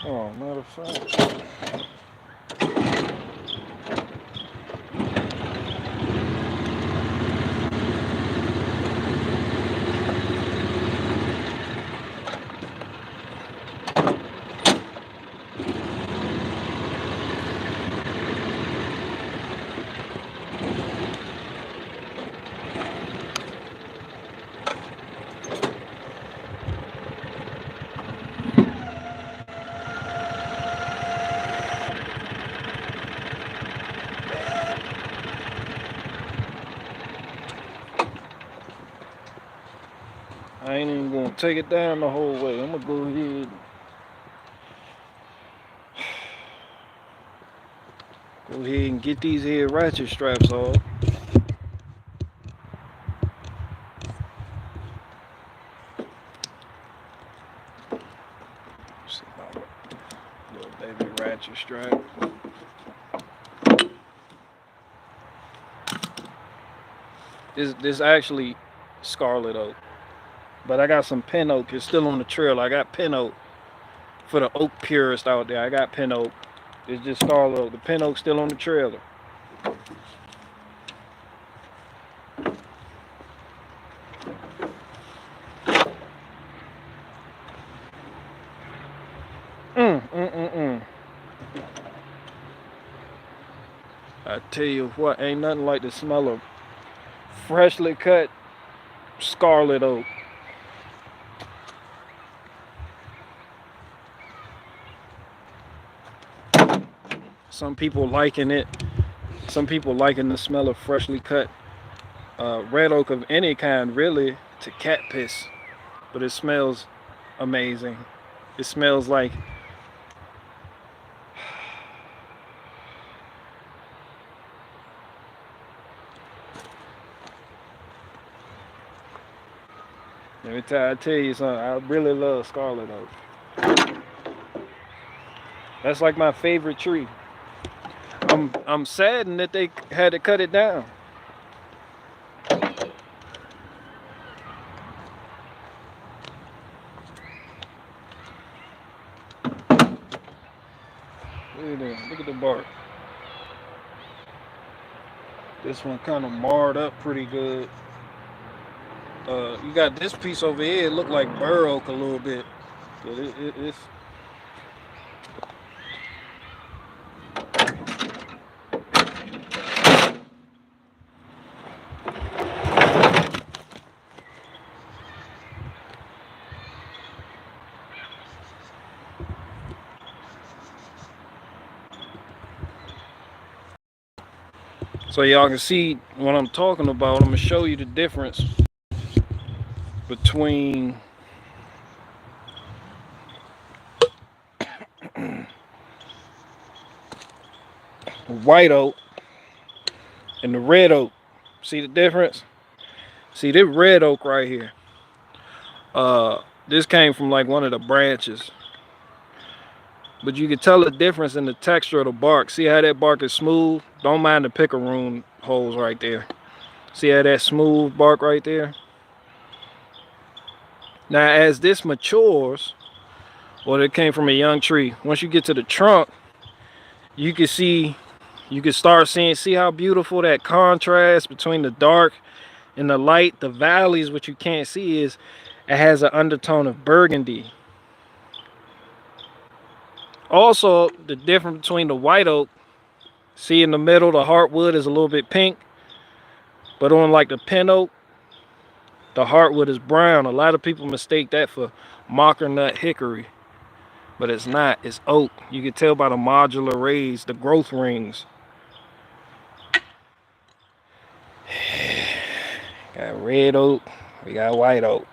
Oh, matter of fact. I ain't even gonna take it down the whole way. I'm gonna go ahead. Go ahead and get these here ratchet straps off. See my little baby ratchet strap. This actually Scarlet Oak, but I got some pin oak. It's still on the trail. I got pin oak for the oak purist out there. I got pin oak. It's just Scarlet Oak. The pin oak's still on the trailer. I tell you what, ain't nothing like the smell of freshly cut Scarlet Oak. Some people liken it. Some people liken the smell of freshly cut red oak of any kind, really, to cat piss. But it smells amazing. It smells like I tell you something. I really love Scarlet Oak. That's like my favorite tree. I'm saddened that they had to cut it down. Look at the bark. This one kind of marred up pretty good. You got this piece over here. It looked like bur oak a little bit, but it's. So y'all can see what I'm talking about. I'm gonna show you the difference between white oak and the red oak. See the difference? See this red oak right here. This came from like one of the branches. But you can tell the difference in the texture of the bark. See how that bark is smooth? Don't mind the picaroon holes right there. See how that smooth bark right there? Now as this matures, well, it came from a young tree. Once you get to the trunk, you can start seeing, see how beautiful that contrast between the dark and the light. The valleys, what you can't see is it has an undertone of burgundy. Also, the difference between the white oak, see in the middle, the heartwood is a little bit pink, but on like the pin oak, the heartwood is brown. A lot of people mistake that for mocker nut hickory, but it's not. It's oak. You can tell by the modular rays, the growth rings. Got red oak, we got white oak,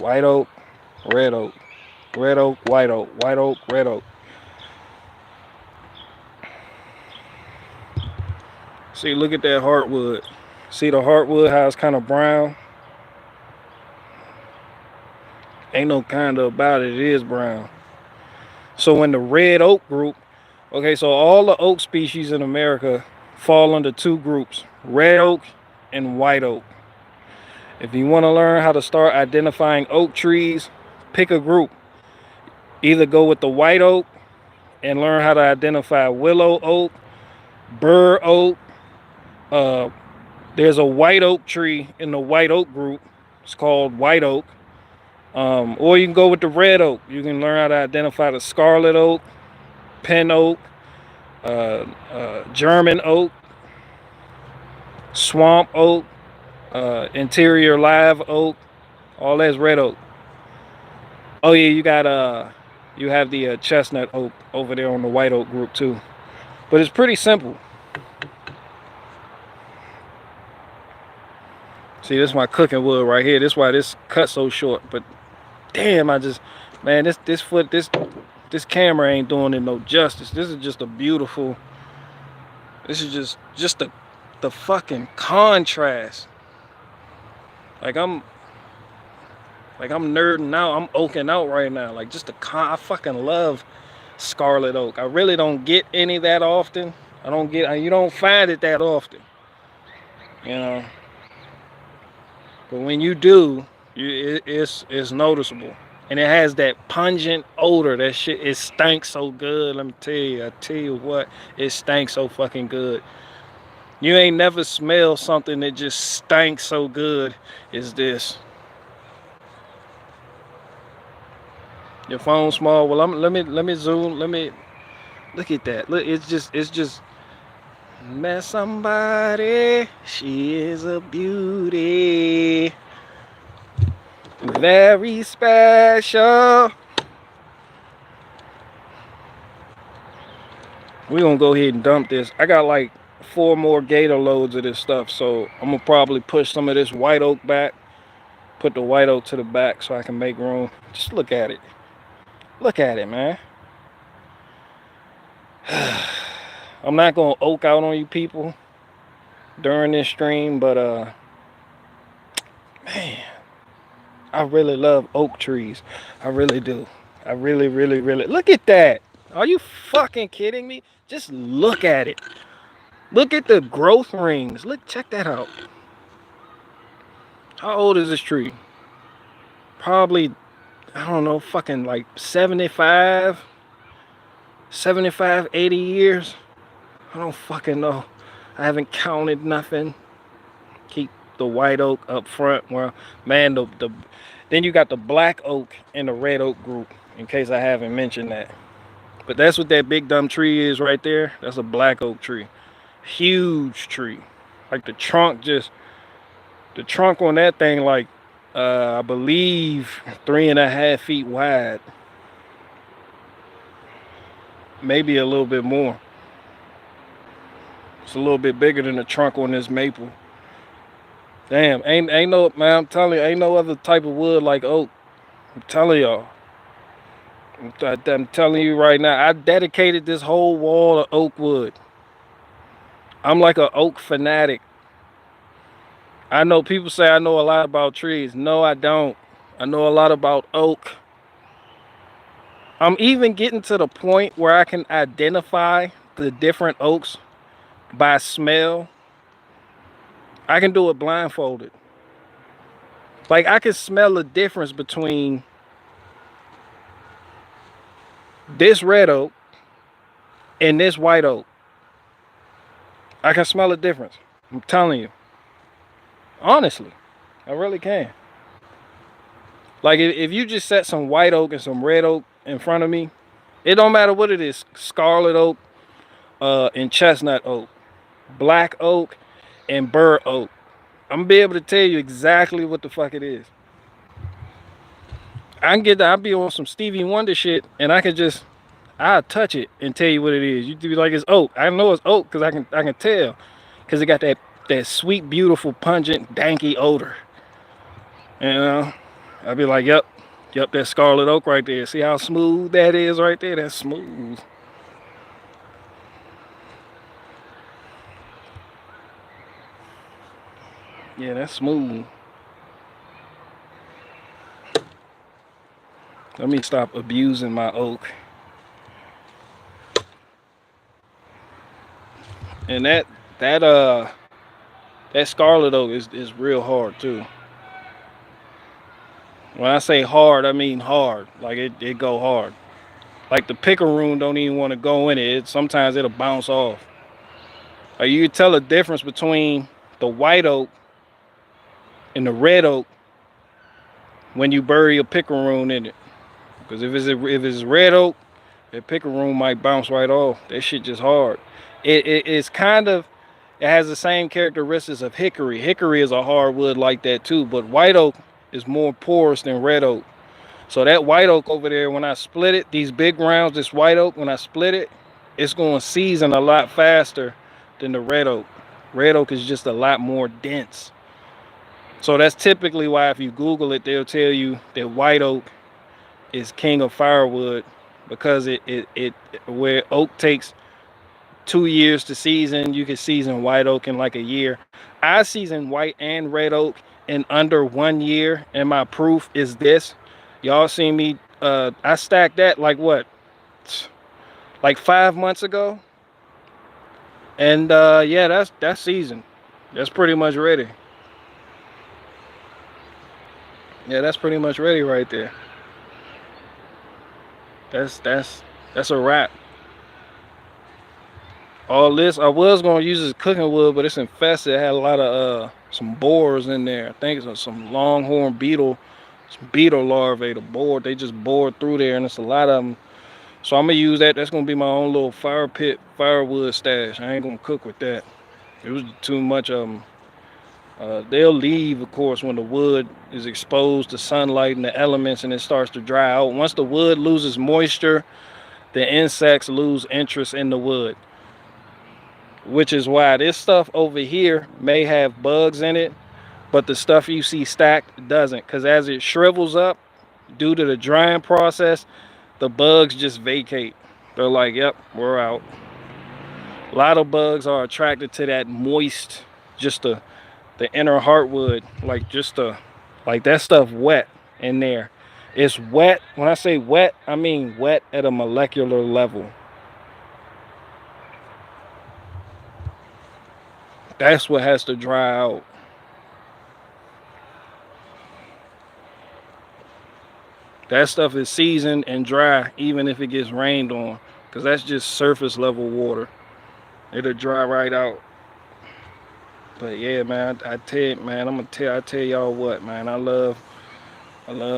red oak, red oak, white oak, red oak. See, look at that heartwood. See the heartwood, how it's kind of brown? Ain't no kind of about it, it is brown. So in the red oak group, okay, so all the oak species in America fall under two groups, red oak and white oak. If you want to learn how to start identifying oak trees, pick a group. Either go with the white oak and learn how to identify willow oak, bur oak. There's a white oak tree in the white oak group. It's called white oak. Or you can go with the red oak. You can learn how to identify the scarlet oak, pin oak, German oak, swamp oak, interior live oak. All that's red oak. Oh yeah, you have the chestnut oak over there on the white oak group too. But it's pretty simple. See, this is my cooking wood right here. This is why this cut so short. But damn, man, this camera ain't doing it no justice. This is just a beautiful. This is just the fucking contrast. Like I'm nerding out. I'm oaking out right now. Like just I fucking love Scarlet Oak. I really don't get any that often. You don't find it that often. You know. But when you do, it's noticeable. And it has that pungent odor. That shit, it stinks so good. Let me tell you. I tell you what, it stinks so fucking good. You ain't never smelled something that just stinks so good as this. Your phone small. Well, let me zoom. Let me look at that. Look, it's just met somebody. She is a beauty. Very special. We're gonna go ahead and dump this. I got like 4 more gator loads of this stuff, so I'm gonna probably push some of this white oak back, put the white oak to the back so I can make room. Just look at it. Look at it, man. I'm not gonna oak out on you people during this stream, but man, I really love oak trees. I really do. I really look at that. Are you fucking kidding me? Just look at it. Look at the growth rings. Look, check that out. How old is this tree? Probably, I don't know, fucking like 75, 80 years. I don't fucking know. I haven't counted nothing. Keep the white oak up front. Well, man, then you got the black oak and the red oak group, in case I haven't mentioned that. But that's what that big dumb tree is right there. That's a black oak tree. Huge tree. Like the trunk on that thing, like, I believe 3.5 feet wide. Maybe a little bit more. It's a little bit bigger than the trunk on this maple. Damn, ain't no, man, I'm telling you, ain't no other type of wood like oak. I'm telling y'all. I'm telling you right now, I dedicated this whole wall of oak wood. I'm like an oak fanatic. I know people say I know a lot about trees. No, I don't. I know a lot about oak. I'm even getting to the point where I can identify the different oaks by smell. I can do it blindfolded. Like I can smell the difference between this red oak and this white oak. I can smell the difference. I'm telling you. Honestly, I really can. Like if you just set some white oak and some red oak in front of me, it don't matter what it is, scarlet oak and chestnut oak, black oak and bur oak, I'm gonna be able to tell you exactly what the fuck it is. I'll be on some Stevie Wonder shit and I'll touch it and tell you what it is. You'd be like, it's oak. I know it's oak because I can tell. Because it got that sweet, beautiful, pungent, danky odor. You know? I'll be like, yep, that scarlet oak right there. See how smooth that is right there? That's smooth. Yeah, that's smooth. Let me stop abusing my oak. And that scarlet oak is real hard too. When I say hard, I mean hard. Like it go hard. Like the picaroon don't even want to go in it. Sometimes it'll bounce off. You tell the difference between the white oak and the red oak when you bury a picaroon in it. Because if it's red oak, that picaroon might bounce right off. That shit just hard. It's kind of, it has the same characteristics of hickory. Hickory is a hardwood like that too, but white oak is more porous than red oak. So that white oak over there, when I split it, these big rounds, this white oak, when I split it, it's going to season a lot faster than the red oak. Red oak is just a lot more dense. So that's typically why if you Google it, they'll tell you that white oak is king of firewood, because where oak takes 2 years to season, you can season white oak in like a year. I season white and red oak in under 1 year, and my proof is this. Y'all seen me, I stacked that like what? Like 5 months ago. And yeah, that's seasoned. That's pretty much ready. Yeah, that's pretty much ready right there. That's a wrap. All this, I was gonna use as cooking wood, but it's infested. It had a lot of some borers in there. I think it's some longhorn beetle, some beetle larvae. The boar, they just bored through there, and it's a lot of them. So I'm gonna use that. That's gonna be my own little fire pit, firewood stash. I ain't gonna cook with that. It was too much of them. They'll leave, of course, when the wood is exposed to sunlight and the elements, and it starts to dry out. Once the wood loses moisture, the insects lose interest in the wood, which is why this stuff over here may have bugs in it, but the stuff you see stacked doesn't, because as it shrivels up due to the drying process, the bugs just vacate. They're like, yep, we're out. A lot of bugs are attracted to that moist, just the inner heartwood, like like that stuff wet in there. It's wet. When I say wet, I mean wet at a molecular level. That's what has to dry out. That stuff is seasoned and dry even if it gets rained on, because that's just surface level water. It'll dry right out. But yeah, man, I tell you, man, I tell y'all what, man, I love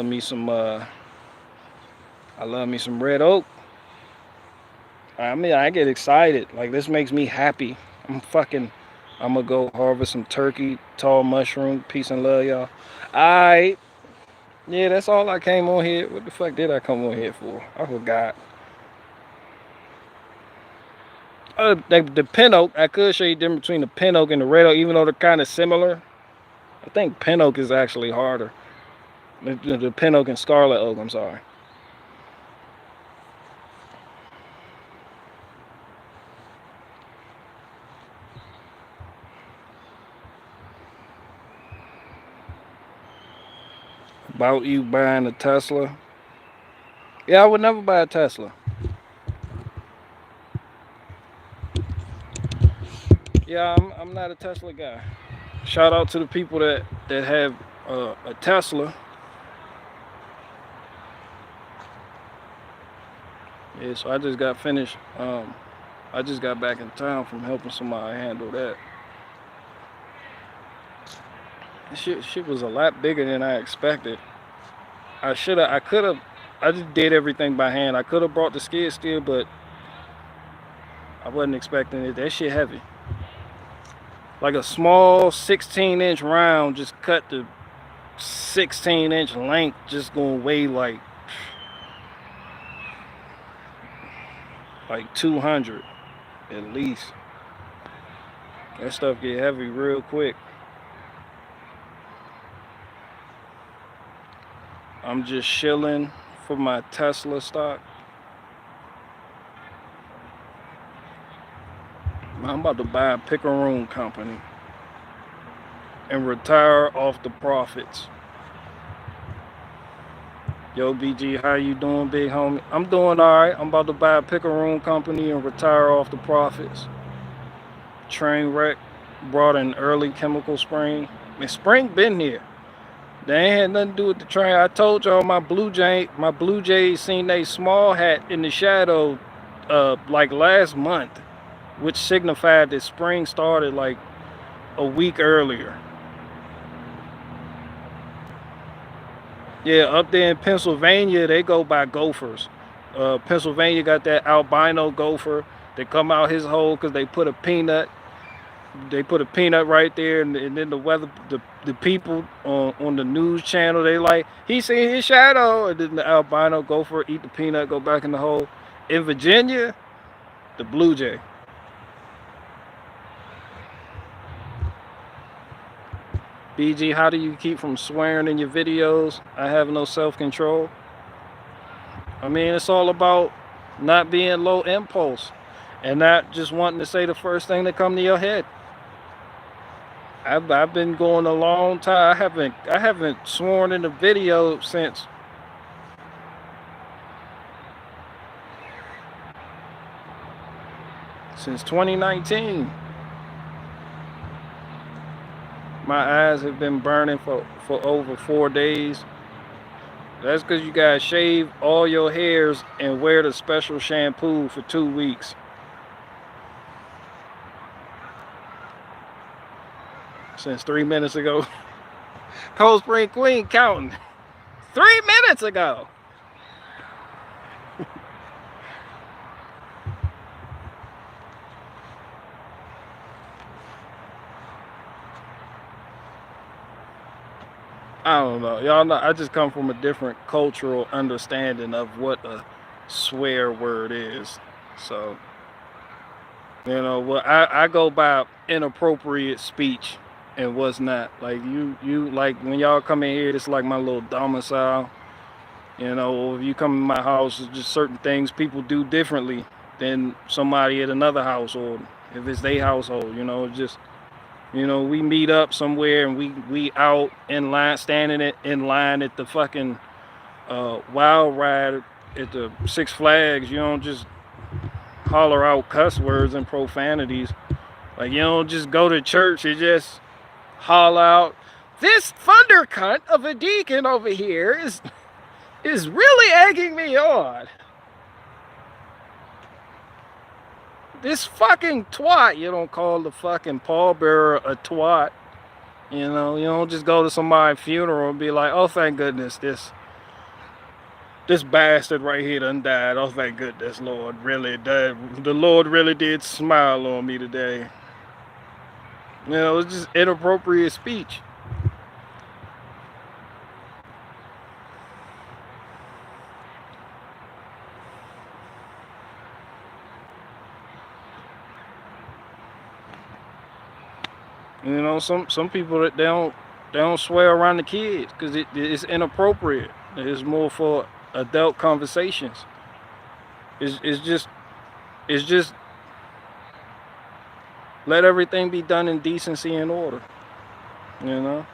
me some red oak. I mean, I get excited. Like, this makes me happy. I'm gonna go harvest some turkey, tall mushroom. Peace and love, y'all. Alright. Yeah, that's all I came on here. What the fuck did I come on here for? I forgot. The pin oak, I could show you the difference between the pin oak and the red oak, even though they're kind of similar. I think pin oak is actually harder. The pin oak and scarlet oak, I'm sorry. About you buying a Tesla. Yeah, I would never buy a Tesla. Yeah, I'm not a Tesla guy. Shout out to the people that have a Tesla. Yeah, so I just got finished. I just got back in town from helping somebody handle that. Shit was a lot bigger than I expected. I just did everything by hand. I could have brought the skid steer, but I wasn't expecting it. That shit heavy. Like a small 16-inch round just cut the 16-inch length, just gonna weigh like 200 at least. That stuff get heavy real quick. I'm just shilling for my Tesla stock. I'm about to buy a picaroon company and retire off the profits. Yo, BG, how you doing, big homie? I'm doing all right. I'm about to buy a picaroon company and retire off the profits. Train wreck brought an early chemical spring. I mean, spring been here. They ain't had nothing to do with the train. I told y'all my Blue Jays seen a small hat in the shadow like last month, which signified that spring started like a week earlier. Yeah, up there in Pennsylvania, they go by gophers. Pennsylvania got that albino gopher. They come out his hole because they put a peanut. They put a peanut right there, and then the people on the news channel, they like, he seen his shadow, and then the albino gopher eat the peanut, go back in the hole. In Virginia, the blue jay. BG, how do you keep from swearing in your videos? I have no self-control. I mean, it's all about not being low impulse and not just wanting to say the first thing that come to your head. I've been going a long time. I haven't sworn in a video since since 2019. My eyes have been burning for over 4 days. That's because you guys shave all your hairs and wear the special shampoo for 2 weeks. Since 3 minutes ago. Cold Spring Queen counting. 3 minutes ago. I don't know. Y'all know I just come from a different cultural understanding of what a swear word is. So, you know, well, I go by inappropriate speech and what's not. Like you like when y'all come in here, it's like my little domicile. You know, if you come in my house, it's just certain things people do differently than somebody at another house, or if it's their household, you know, just, you know, we meet up somewhere and we out in line, standing in line at the fucking wild ride at the Six Flags. You don't just holler out cuss words and profanities. Like, you don't just go to church and just holler out, this thunder cunt of a deacon over here is really egging me on. This fucking twat. You don't call the fucking pallbearer a twat. You know, you don't just go to somebody's funeral and be like, oh, thank goodness this bastard right here done died. Oh, thank goodness, Lord, really died. The Lord really did smile on me today. You know, it's just inappropriate speech. You know, some people that they don't swear around the kids because it's inappropriate. It's more for adult conversations. It's just let everything be done in decency and order. You know.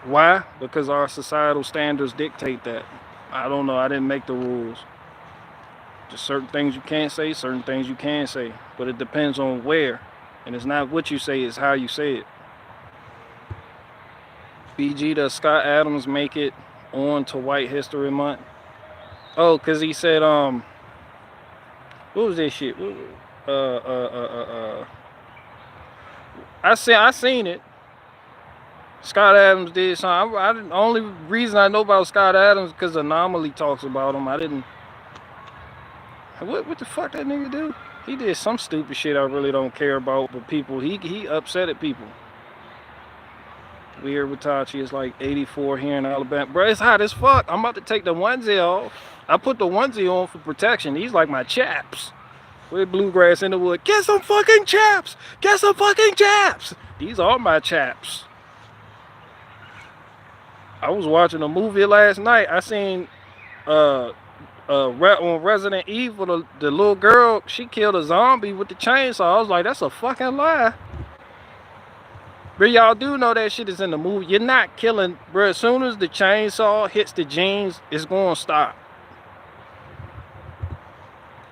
Why? Because our societal standards dictate that. I don't know. I didn't make the rules. Just certain things you can't say, certain things you can say. But it depends on where. And it's not what you say, it's how you say it. BG, does Scott Adams make it on to White History Month? Oh, because he said, what was this shit? I seen it. Scott Adams did something. The only reason I know about Scott Adams is because Anomaly talks about him. I didn't. What the fuck that nigga do? He did some stupid shit I really don't care about, but people, he upset at people. Weird Watachi is like 84 here in Alabama. Bro, it's hot as fuck. I'm about to take the onesie off. I put the onesie on for protection. These like my chaps. With bluegrass in the wood. Get some fucking chaps! Get some fucking chaps! These are my chaps. I was watching a movie last night. I seen on Resident Evil, the little girl, she killed a zombie with the chainsaw. I was like, that's a fucking lie. But y'all do know that shit is in the movie. You're not killing, bro. As soon as the chainsaw hits the jeans, it's going to stop.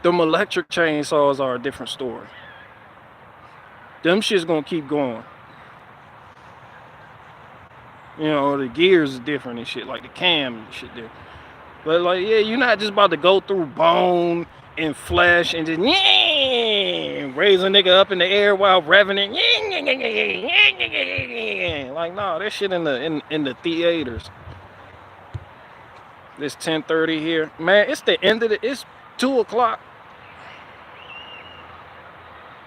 Them electric chainsaws are a different story. Them shit's going to keep going. You know, the gears is different and shit, like the cam and shit there. But like, yeah, you're not just about to go through bone and flesh and just raise a nigga up in the air while revving it. Like, no, that shit in the theaters. It's 10:30 here, man. It's the end of it's 2 o'clock,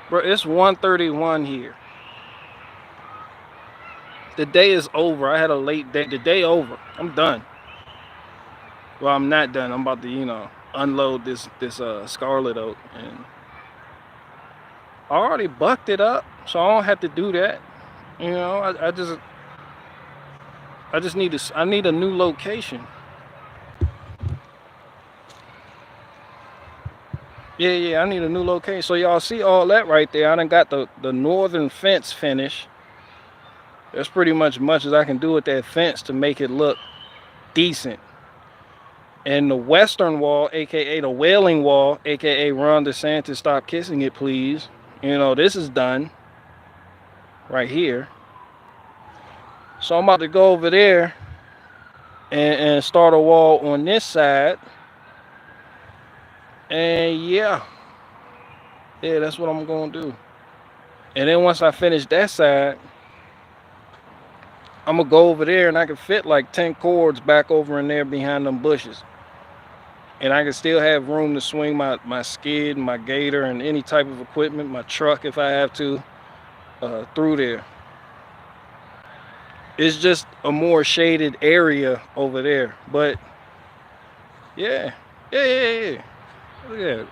bro. It's 1:31 here. The day is over. I had a late day. The day over. I'm done. Well, I'm not done. I'm about to, you know, unload this Scarlet Oak, and I already bucked it up, so I don't have to do that. You know, I just need I need a new location. Yeah, I need a new location. So y'all see all that right there. I done got the northern fence finished. That's pretty much as I can do with that fence to make it look decent. And the western wall, aka the Wailing Wall, aka Ron DeSantis, stop kissing it, please. You know, this is done right here. So I'm about to go over there and start a wall on this side. And yeah, that's what I'm gonna do. And then once I finish that side, I'm gonna go over there and I can fit like 10 cords back over in there behind them bushes. And I can still have room to swing my skid, my gator, and any type of equipment, my truck if I have to, through there. It's just a more shaded area over there. But yeah. Look at it.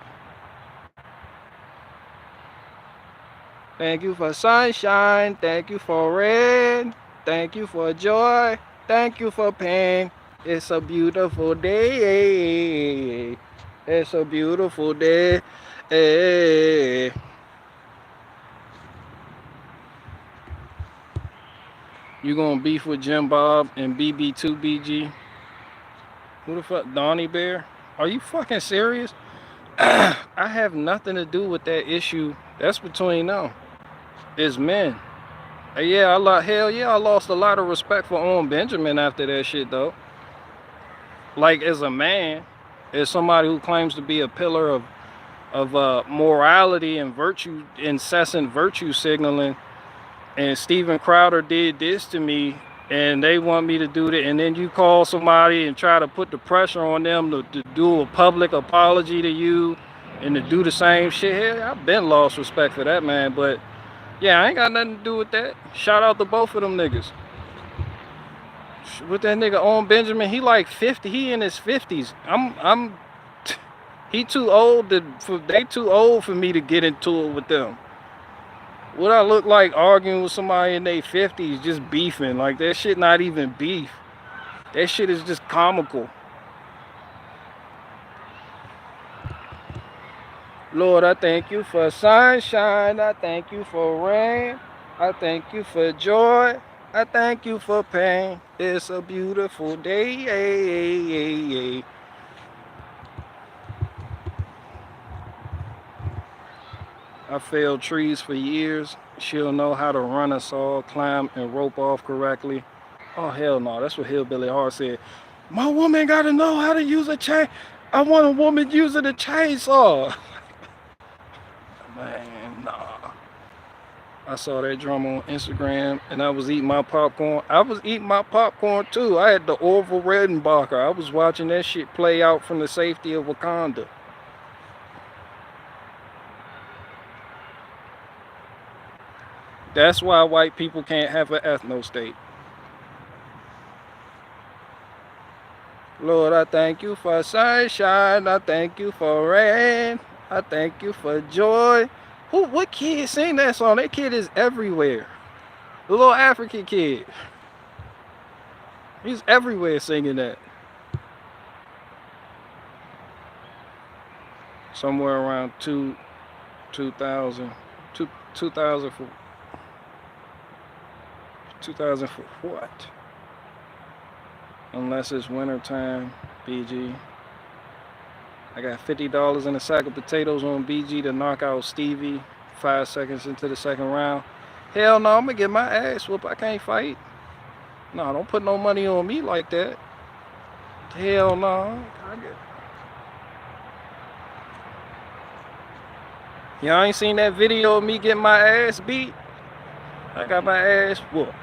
Thank you for sunshine. Thank you for rain. Thank you for joy. Thank you for pain. It's a beautiful day. It's a beautiful day. You gonna beef with Jim Bob and BB2BG? Who the fuck? Donnie Bear? Are you fucking serious? I have nothing to do with that issue. That's between them. It's men. Yeah, I lost a lot of respect for Owen Benjamin after that shit though. Like as a man, as somebody who claims to be a pillar of morality and virtue, incessant virtue signaling, and Steven Crowder did this to me, and they want me to do that, and then you call somebody and try to put the pressure on them to do a public apology to you and to do the same shit. Hell, I've been lost respect for that man, but yeah, I ain't got nothing to do with that. Shout out to both of them niggas. With that nigga Owen Benjamin, he like 50. He in his 50s. He too old they too old for me to get into it with them. What I look like arguing with somebody in their 50s, just beefing. Like that shit not even beef. That shit is just comical. Lord, I thank you for sunshine. I thank you for rain. I thank you for joy. I thank you for pain. It's a beautiful day. I failed trees for years. She'll know how to run a saw, climb, and rope off correctly. Oh, hell no. That's what Hillbilly Hart said. My woman got to know how to use a chain. I want a woman using a chainsaw. Man, nah. I saw that drum on Instagram, and I was eating my popcorn. I was eating my popcorn, too. I had the Orville Redenbacher. I was watching that shit play out from the safety of Wakanda. That's why white people can't have an ethno-state. Lord, I thank you for sunshine. I thank you for rain. I thank you for joy. What kid sing that song? That kid is everywhere. The little African kid. He's everywhere singing that. Somewhere around 2000 for what? Unless it's winter time, BG. I got $50 in a sack of potatoes on BG to knock out Stevie 5 seconds into the second round. Hell no, I'm gonna get my ass whooped. I can't fight. No, don't put no money on me like that. Hell no. Y'all ain't seen that video of me getting my ass beat? I got my ass whooped.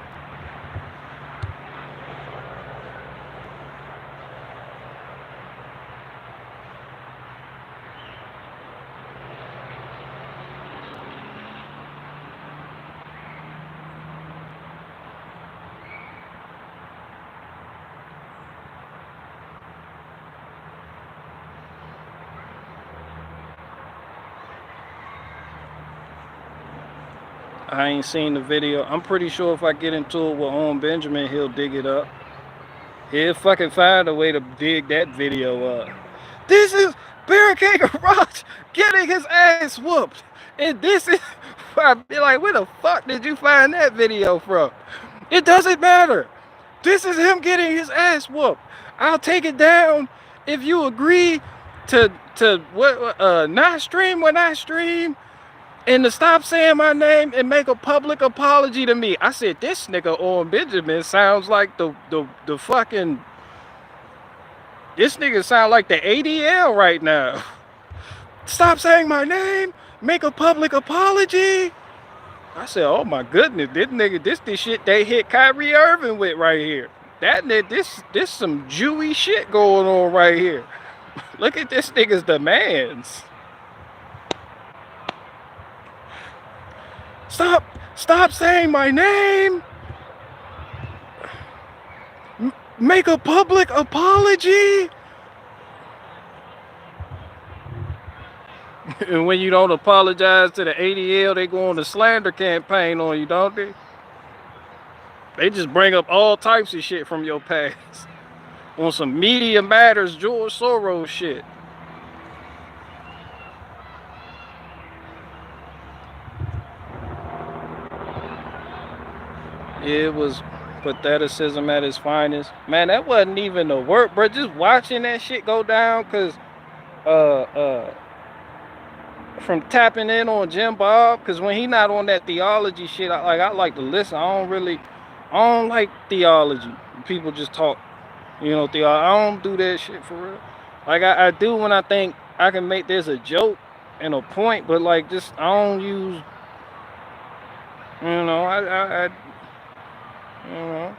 I ain't seen the video. I'm pretty sure if I get into it with Owen Benjamin, he'll dig it up. He'll fucking find a way to dig that video up. This is Barricade Garage getting his ass whooped. And this is, I'd be like, where the fuck did you find that video from? It doesn't matter. This is him getting his ass whooped. I'll take it down if you agree to not stream when I stream, and to stop saying my name and make a public apology to me. I said, this nigga Owen Benjamin sounds like the fucking, this nigga sound like the ADL right now. Stop saying my name, make a public apology. I said, oh my goodness, this nigga, this shit they hit Kyrie Irving with right here. That nigga, this some Jewy shit going on right here. Look at this nigga's demands. Stop saying my name. Make a public apology. And when you don't apologize to the ADL, they go on the slander campaign on you, don't they? They just bring up all types of shit from your past. On some Media Matters, George Soros shit. It was patheticism at its finest. Man, that wasn't even the work, bro. Just watching that shit go down, cause from tapping in on Jim Bob, cause when he not on that theology shit, I like to listen. I don't like theology. People just talk, you know, theology. I don't do that shit for real. Like I do when I think I can make this a joke and a point, but like just I don't use, you know, I you know.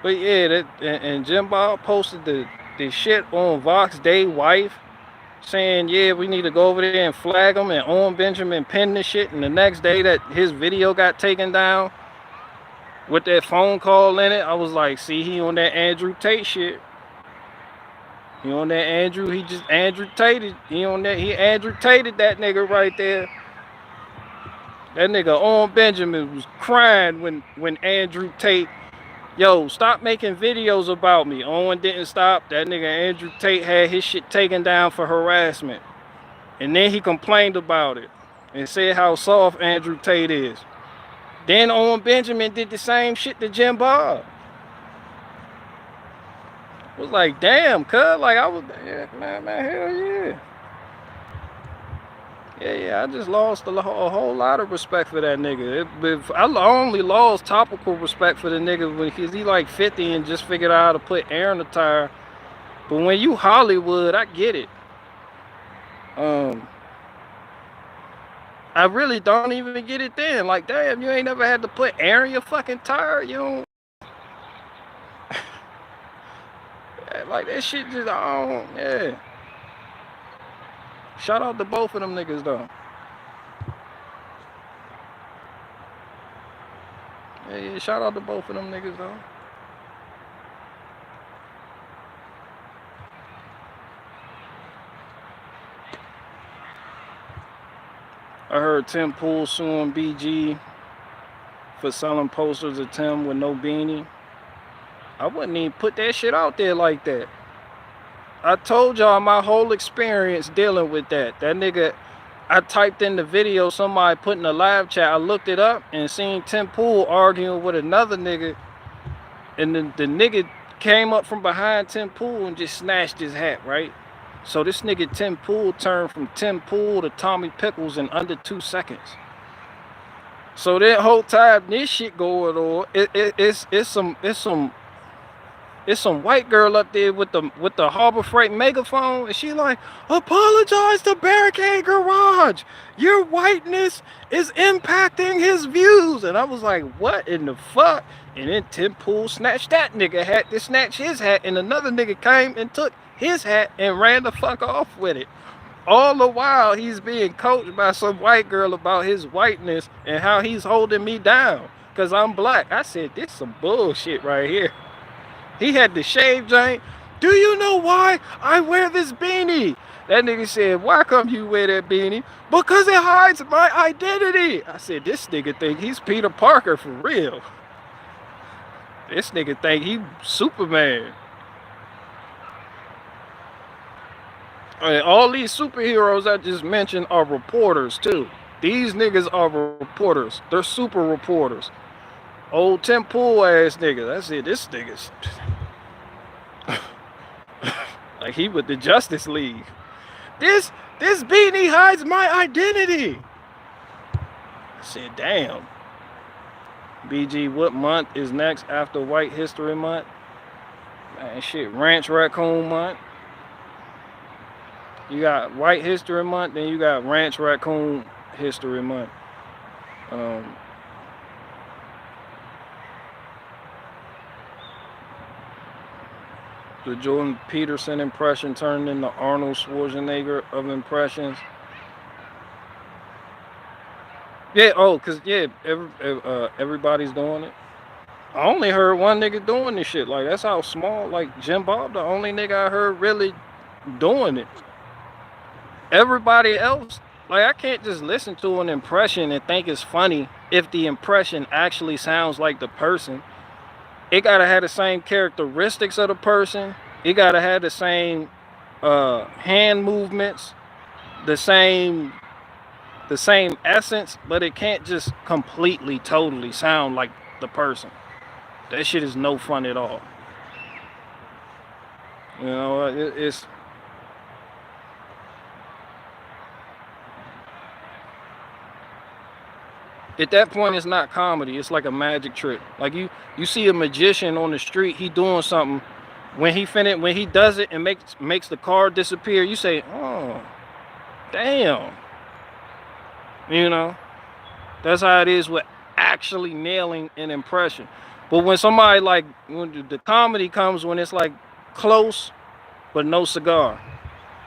But yeah, that and Jim Bob posted the shit on Vox Day wife saying, yeah, we need to go over there and flag him, and Owen Benjamin pinned the shit, and the next day that his video got taken down with that phone call in it, I was like, see, he on that Andrew Tate shit. He on that Andrew, he just Andrew Tated. He on that, he Andrew Tated that nigga right there. That nigga Owen Benjamin was crying when Andrew Tate, yo, stop making videos about me. Owen didn't stop. That nigga Andrew Tate had his shit taken down for harassment. And then he complained about it and said how soft Andrew Tate is. Then Owen Benjamin did the same shit to Jim Bob. I was like, damn, cuz, like I was, yeah, man, hell yeah. Yeah, I just lost a whole lot of respect for that nigga. I only lost topical respect for the nigga because he like 50 and just figured out how to put air in the tire. But when you Hollywood, I get it. I really don't even get it then. Like, damn, you ain't never had to put air in your fucking tire. You don't. Like, that shit just, I don't, yeah. Shout out to both of them niggas, though. Yeah, shout out to both of them niggas, though. I heard Tim Pool suing BG for selling posters of Tim with no beanie. I wouldn't even put that shit out there like that. I told y'all my whole experience dealing with that. That nigga, I typed in the video somebody put in the live chat. I looked it up and seen Tim Pool arguing with another nigga. And the nigga came up from behind Tim Pool and just snatched his hat, right? So this nigga Tim Pool turned from Tim Pool to Tommy Pickles in under 2 seconds. So that whole time this shit going on, it's some white girl up there with the Harbor Freight megaphone, and she like, apologize to Barricade Garage. Your whiteness is impacting his views. And I was like, what in the fuck? And then Tim Pool snatched that nigga hat to snatch his hat, and another nigga came and took his hat and ran the fuck off with it. All the while he's being coached by some white girl about his whiteness and how he's holding me down because I'm black. I said, this some bullshit right here. He had the shave joint. Do you know why I wear this beanie? That nigga said, why come you wear that beanie? Because it hides my identity. I said, this nigga think he's Peter Parker for real. This nigga think he Superman. And all these superheroes I just mentioned are reporters too. These niggas are reporters. They're super reporters. Old Tim Pool ass nigga. That's it. This nigga's like he with the Justice League. This beanie hides my identity. I said, damn. BG, what month is next after White History Month? Man, shit, Ranch Raccoon Month. You got White History Month, then you got Ranch Raccoon History Month. The Jordan Peterson impression turned into Arnold Schwarzenegger of impressions. Yeah, oh, cause yeah, everybody's doing it. I only heard one nigga doing this shit. Like that's how small. Like Jim Bob, the only nigga I heard really doing it. Everybody else, like I can't just listen to an impression and think it's funny if the impression actually sounds like the person. It gotta have the same characteristics of the person. It gotta have the same hand movements, the same essence, but it can't just completely, totally sound like the person. That shit is no fun at all. You know, it's at that point it's not comedy. It's like a magic trick. Like you see a magician on the street, he doing something. When he does it and makes the card disappear, you say, oh, damn. You know, that's how it is with actually nailing an impression. But when somebody like, when the comedy comes when it's like close, but no cigar,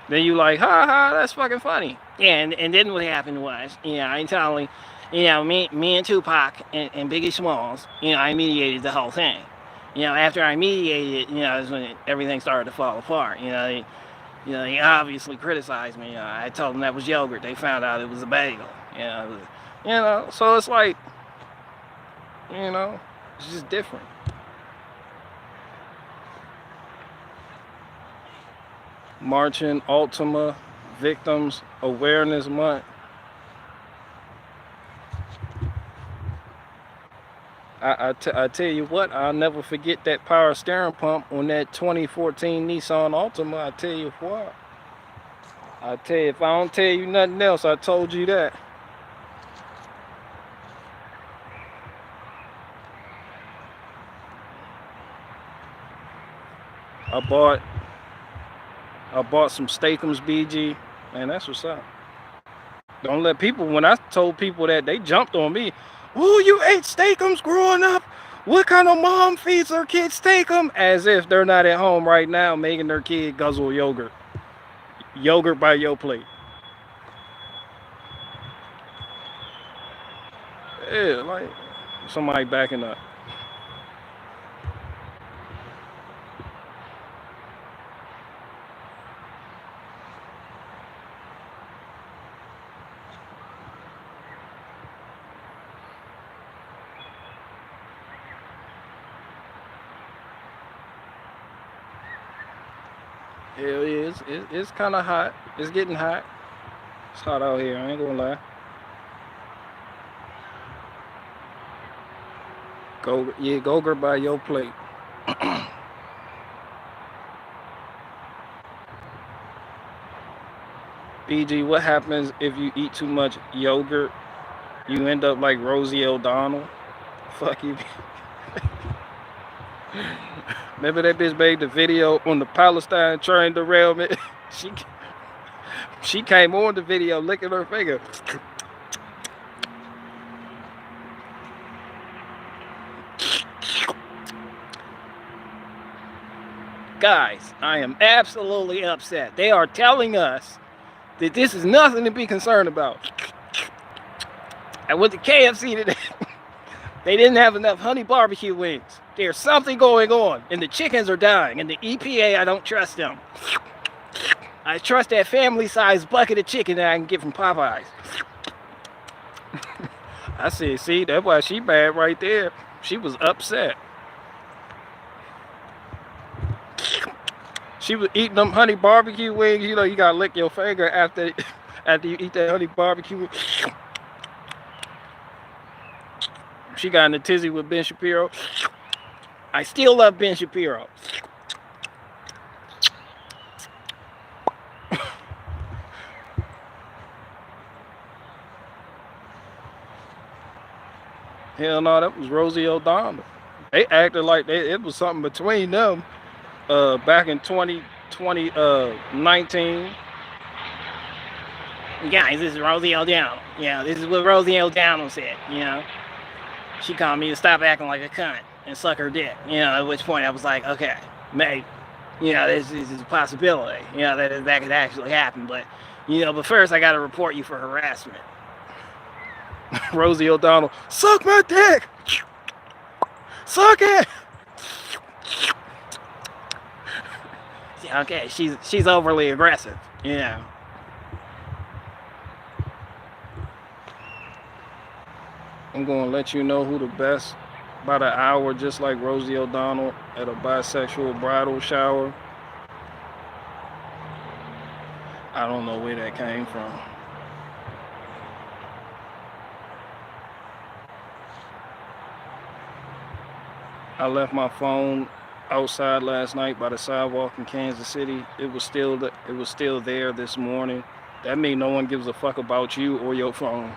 then you like, ha ha, that's fucking funny. Yeah, and then what happened was, I totally, me and Tupac and Biggie Smalls, I mediated the whole thing. After I mediated it, is when everything started to fall apart. They obviously criticized me. I told them that was yogurt. They found out it was a bagel. So it's like, it's just different. Marching Ultima Victims Awareness Month. I tell you what, I'll never forget that power steering pump on that 2014 Nissan Altima. I tell you what. I tell you, if I don't tell you nothing else, I told you that. I bought some Steakums, BG, man, that's what's up. Don't let people, when I told people that, they jumped on me. Oh, you ate Steakums growing up? What kind of mom feeds her kids Steakum? As if they're not at home right now making their kid guzzle yogurt. Yogurt by your plate. Yeah, like somebody backing up. Hell yeah, it's kind of hot. It's getting hot. It's hot out here, I ain't gonna lie. Go by your plate. BG, what happens if you eat too much yogurt? You end up like Rosie O'Donnell. Fuck you. Remember that bitch made the video on the Palestine train derailment? She came on the video licking her finger. Guys, I am absolutely upset. They are telling us that this is nothing to be concerned about. I went to KFC today. They didn't have enough honey barbecue wings. There's something going on, and the chickens are dying, and the EPA, I don't trust them. I trust that family-sized bucket of chicken that I can get from Popeyes. I said, see, that's why she bad right there. She was upset. She was eating them honey barbecue wings. You know, you gotta lick your finger after you eat that honey barbecue. She got in a tizzy with Ben Shapiro. I still love Ben Shapiro. Hell no, that was Rosie O'Donnell. They acted like it was something between them back in 2019. Guys, this is Rosie O'Donnell. Yeah, this is what Rosie O'Donnell said, you know. She called me to stop acting like a cunt and suck her dick. You know, at which point I was like, okay, maybe, you know, this is a possibility. You know, that could actually happen. But, you know, but first I got to report you for harassment. Rosie O'Donnell, suck my dick! Suck it! Okay, she's overly aggressive, you know. I'm going to let you know who the best, about an hour, just like Rosie O'Donnell at a bisexual bridal shower. I don't know where that came from. I left my phone outside last night by the sidewalk in Kansas City. It was still there this morning. That means no one gives a fuck about you or your phone.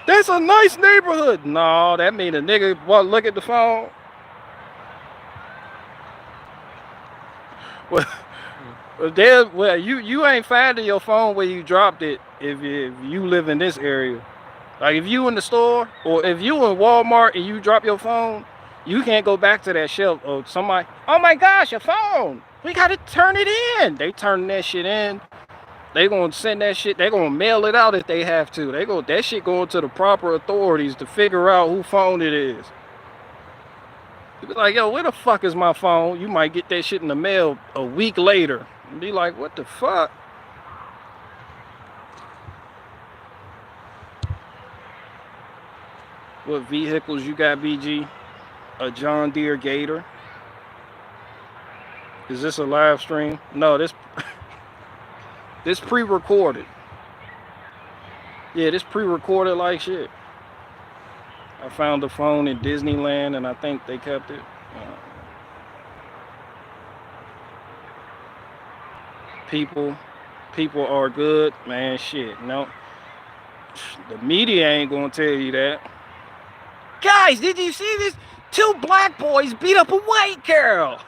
That's a nice neighborhood. No, that means a nigga look at the phone. Well, you ain't finding your phone where you dropped it if you live in this area. Like if you in the store or if you in Walmart and you drop your phone, you can't go back to that shelf or somebody, oh my gosh, your phone. We gotta turn it in. They turn that shit in. They gonna send that shit, they gonna mail it out if they have to. That shit going to the proper authorities to figure out who phone it is. You be like, yo, where the fuck is my phone? You might get that shit in the mail a week later. And be like, what the fuck? What vehicles you got, BG? A John Deere Gator? Is this a live stream? No, this pre-recorded. Yeah, this pre-recorded like shit. I found the phone in Disneyland and I think they kept it. People are good, man. Shit, no. The media ain't gonna tell you that. Guys, did you see this? 2 black boys beat up a white girl.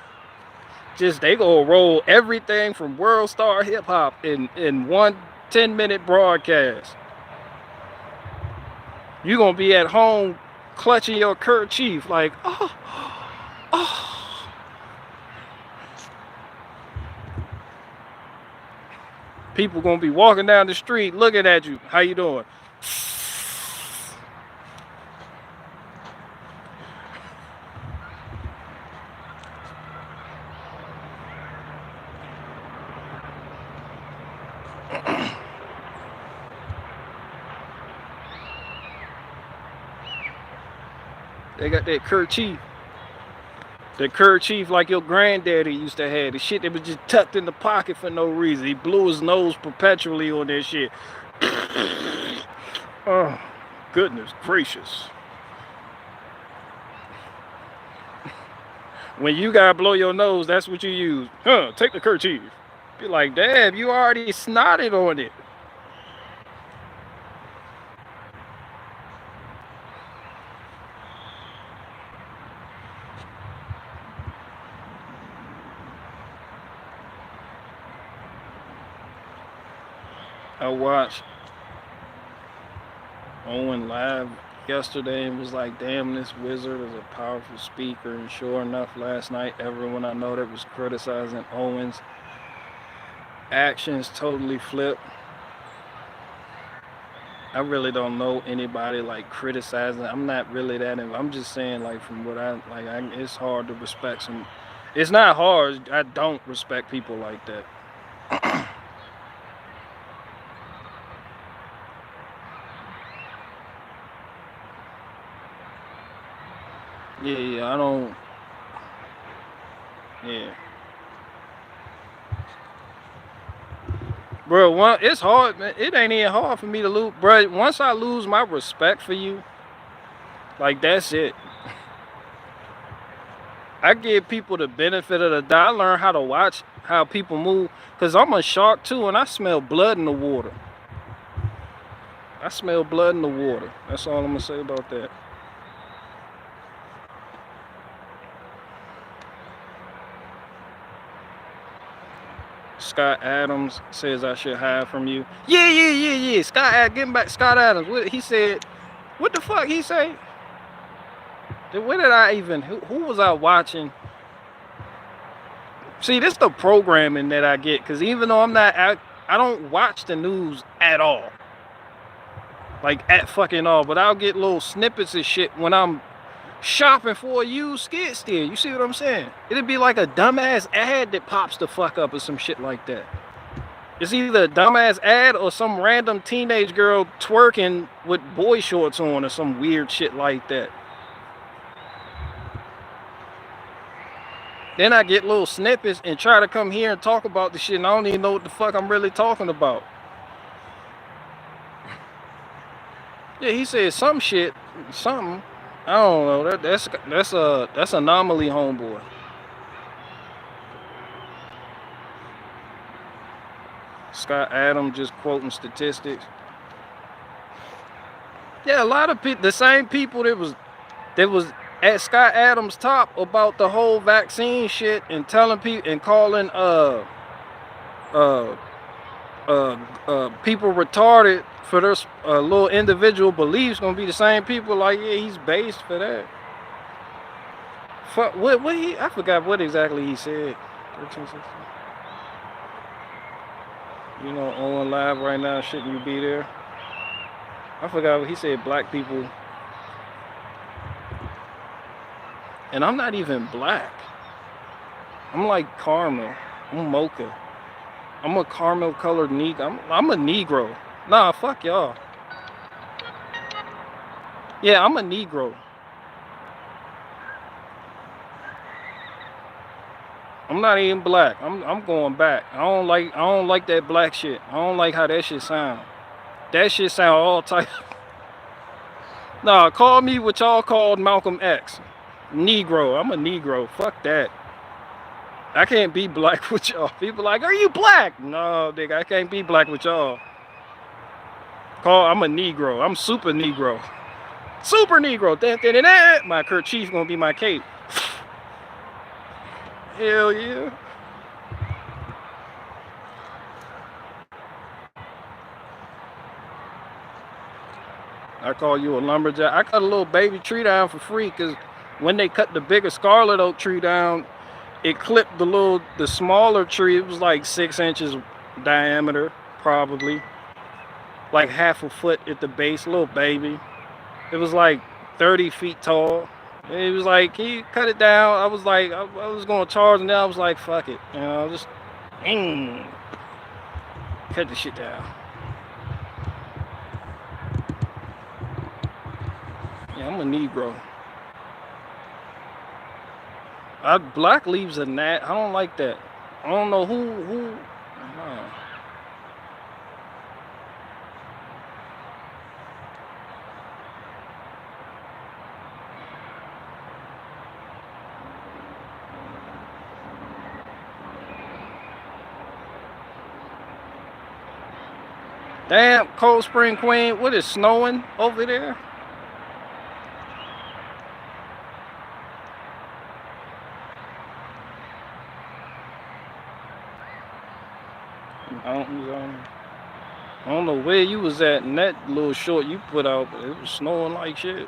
They gonna roll everything from World Star Hip Hop in one 10-minute broadcast. You gonna be at home clutching your kerchief like, oh. People gonna be walking down the street looking at you. How you doing? They got that kerchief. The kerchief like your granddaddy used to have. The shit that was just tucked in the pocket for no reason. He blew his nose perpetually on that shit. Oh, goodness gracious. When you gotta blow your nose, that's what you use. Take the kerchief. Be like, damn, you already snotted on it. I watched Owen live yesterday and was like, damn, this wizard is a powerful speaker. And sure enough, last night, everyone I know that was criticizing Owen's actions totally flipped. I really don't know anybody like criticizing. I'm not really that. I'm just saying, like, from what it's hard to respect some. It's not hard. I don't respect people like that. Yeah, I don't. Yeah. Bro, it's hard, man. It ain't even hard for me to lose. Bro, once I lose my respect for you, like, that's it. I give people the benefit of the doubt. I learn how to watch how people move. Because I'm a shark, too, and I smell blood in the water. I smell blood in the water. That's all I'm going to say about that. Scott Adams says I should hide from you. Yeah. Getting back Scott Adams. He said, what the fuck he say? Where did I even, who was I watching? See, this the programming that I get. Because even though I don't watch the news at all. Like, at fucking all. But I'll get little snippets of shit when I'm shopping for a used skid steer. You see what I'm saying? It'd be like a dumbass ad that pops the fuck up or some shit like that. It's either a dumbass ad or some random teenage girl twerking with boy shorts on or some weird shit like that. Then I get little snippets and try to come here and talk about the shit, and I don't even know what the fuck I'm really talking about. Yeah, he said some shit, something. I don't know. That's anomaly, homeboy. Scott Adams just quoting statistics. Yeah, a lot of people, the same people that was at Scott Adams' top about the whole vaccine shit and telling people and calling people retarded for their little individual beliefs, gonna be the same people like, yeah, he's based for that. Fuck, I forgot what exactly he said. 13, 16. You know, on live right now, shouldn't you be there? I forgot what he said. Black people. And I'm not even black. I'm like caramel. I'm mocha. I'm a caramel colored Negro. I'm a Negro. Nah, fuck y'all. Yeah, I'm a Negro. I'm not even black. I'm going back. I don't like that black shit. I don't like how that shit sound. That shit sound all type. Nah, call me what y'all called Malcolm X. Negro. I'm a Negro. Fuck that. I can't be black with y'all. People like, are you black? No, nigga, I can't be black with y'all. I'm a Negro. I'm super Negro. Super Negro. My kerchief gonna be my cape. Hell yeah. I call you a lumberjack. I cut a little baby tree down for free because when they cut the bigger Scarlet Oak tree down, it clipped the smaller tree. It was like 6 inches diameter, probably. Like half a foot at the base, little baby. It was like 30 feet tall. And he was like, can you cut it down? I was like, I was going to charge, and then I was like, fuck it. You know, just cut the shit down. Yeah, I'm a Negro. Black leaves a gnat. I don't like that. I don't know who. Damn, Cold Spring Queen, what is snowing over there? Mountains on. I don't know where you was at in that little short you put out, but it was snowing like shit.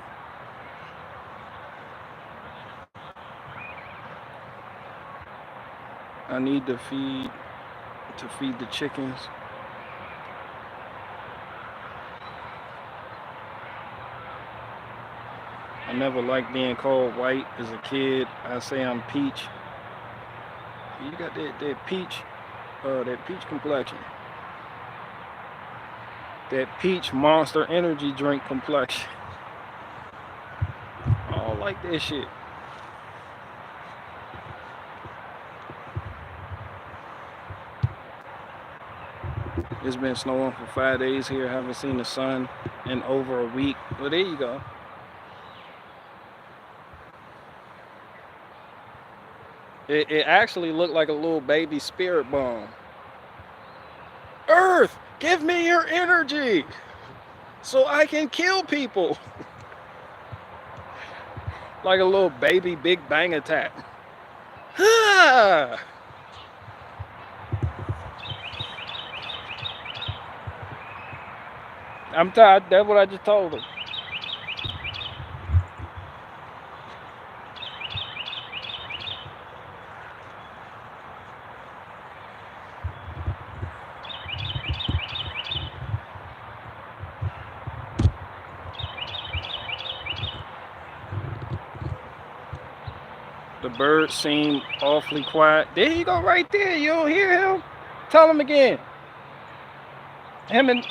I need to feed the chickens. I never liked being called white as a kid. I say I'm peach. You got that peach complexion. That peach Monster Energy drink complexion. I don't like that shit. It's been snowing for 5 days here. Haven't seen the sun in over a week. Well, there you go. It actually looked like a little baby spirit bomb. Earth, give me your energy so I can kill people. Like a little baby Big Bang attack. I'm tired. That's what I just told him. The birds seem awfully quiet. There you go, right there. You don't hear him? Tell him again. Him and...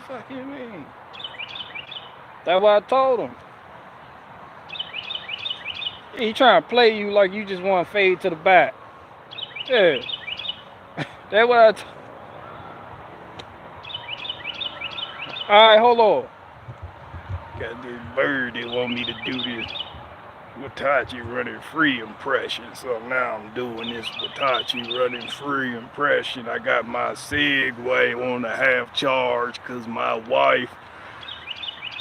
Fuck you mean? That's what I told him. He trying to play you like you just want to fade to the back. Yeah. That's what I told. Alright, hold on. Got this bird that want me to do this Watachi running free impression. So now I'm doing this Watachi running free impression. I got my Segway on a half charge because my wife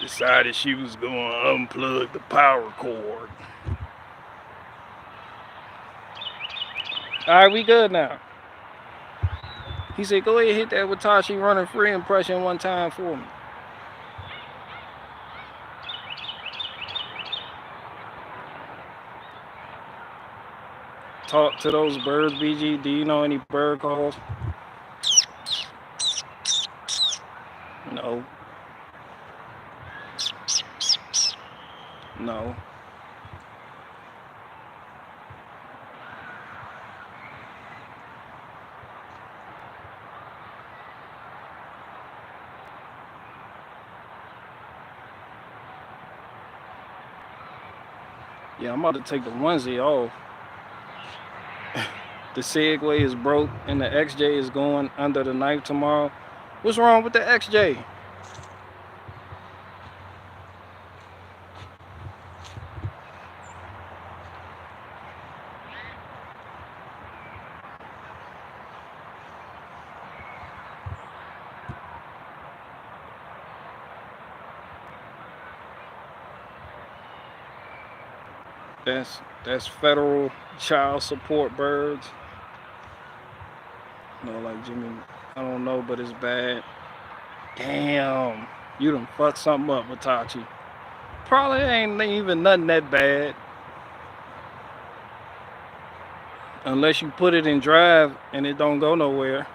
decided she was going to unplug the power cord. Alright, we good now. He said, go ahead, hit that Watachi running free impression one time for me. Talk to those birds, BG. Do you know any bird calls? No. No. Yeah, I'm about to take the onesie off. The Segway is broke and the XJ is going under the knife tomorrow. What's wrong with the XJ? That's federal child support birds. No, like Jimmy, I don't know, but it's bad. Damn, you done fucked something up, Watachi. Probably ain't even nothing that bad. Unless you put it in drive and it don't go nowhere.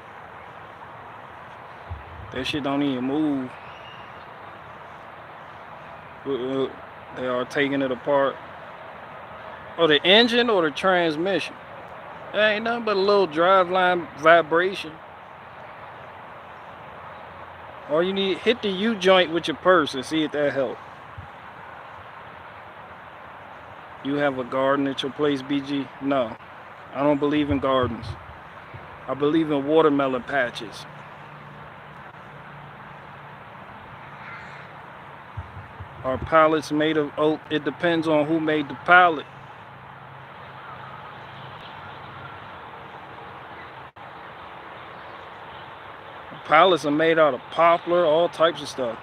That shit don't even move. They are taking it apart. Or the engine or the transmission. That ain't nothing but a little driveline vibration. All you need, hit the U joint with your purse and see if that helps. You have a garden at your place, BG? No, I don't believe in gardens. I believe in watermelon patches. Are pallets made of oak? It depends on who made the pallet. Pallets are made out of poplar, all types of stuff.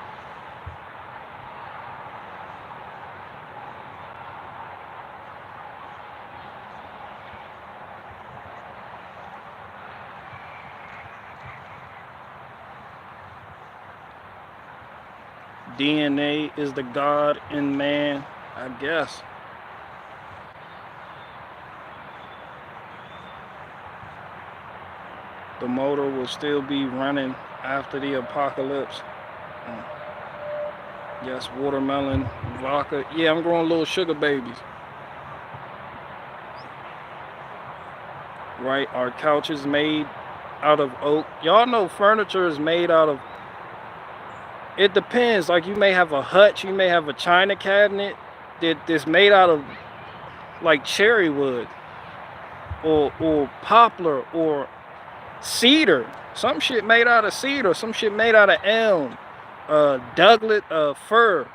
DNA is the God in man, I guess. The motor will still be running after the apocalypse. Yes, watermelon, vodka. Yeah, I'm growing little sugar babies. Right, our couch is made out of oak. Y'all know furniture is made out of, it depends. Like you may have a hutch, you may have a china cabinet that's made out of like cherry wood or poplar or cedar. Some shit made out of cedar, some shit made out of elm, Douglas, fir.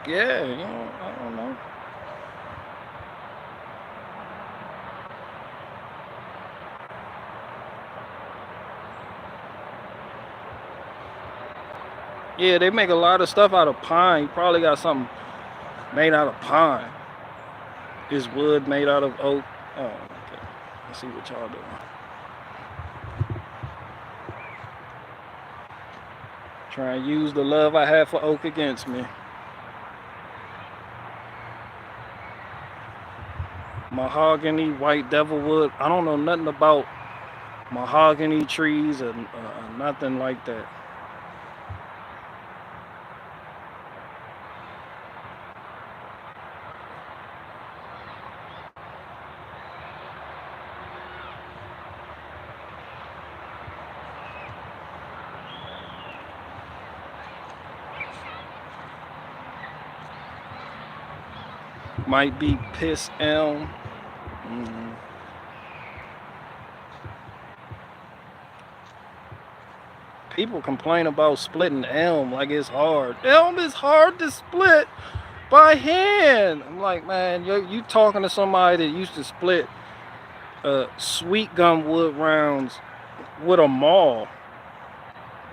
Yeah, you know, I don't know. Yeah, they make a lot of stuff out of pine. You probably got something made out of pine. Is wood made out of oak? Oh, okay. Let's see what y'all doing. Try and use the love I have for oak against me. Mahogany, white devilwood. I don't know nothing about mahogany trees or nothing like that. Might be piss elm. People complain about splitting elm like it's hard. Elm is hard to split by hand. I'm like, man, you talking to somebody that used to split sweet gum wood rounds with a maul.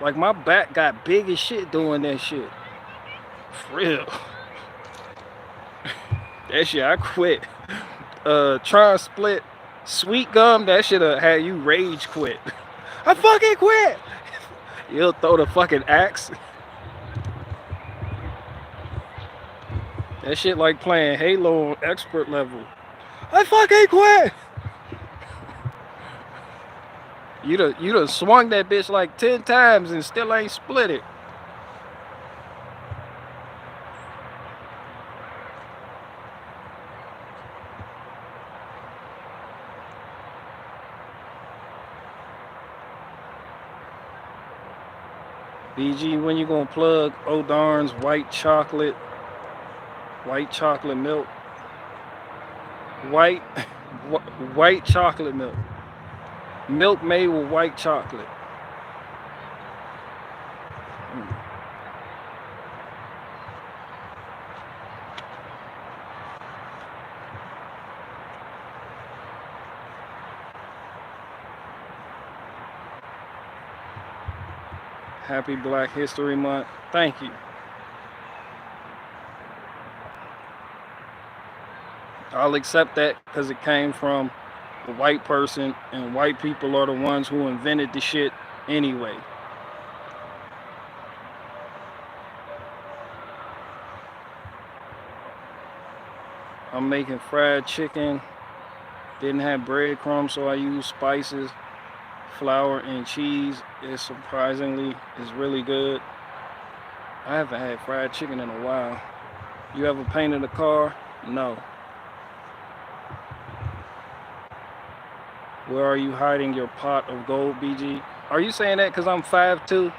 Like my back got big as shit doing that shit. For real. That shit, I quit. Trying to split sweet gum, that shit had you rage quit. I fucking quit. You'll throw the fucking axe. That shit like playing Halo on expert level. I fucking quit. You done swung that bitch like 10 times and still ain't split it. BG, when you gonna plug O'Darn's white chocolate milk? White chocolate milk. Milk made with white chocolate. Happy Black History Month. Thank you. I'll accept that because it came from a white person, and white people are the ones who invented the shit anyway. I'm making fried chicken. Didn't have breadcrumbs, so I used spices, flour, and cheese. It surprisingly is really good. I haven't had fried chicken in a while. You ever painted a car? No. Where are you hiding your pot of gold, BG? Are you saying that because I'm 5'2"?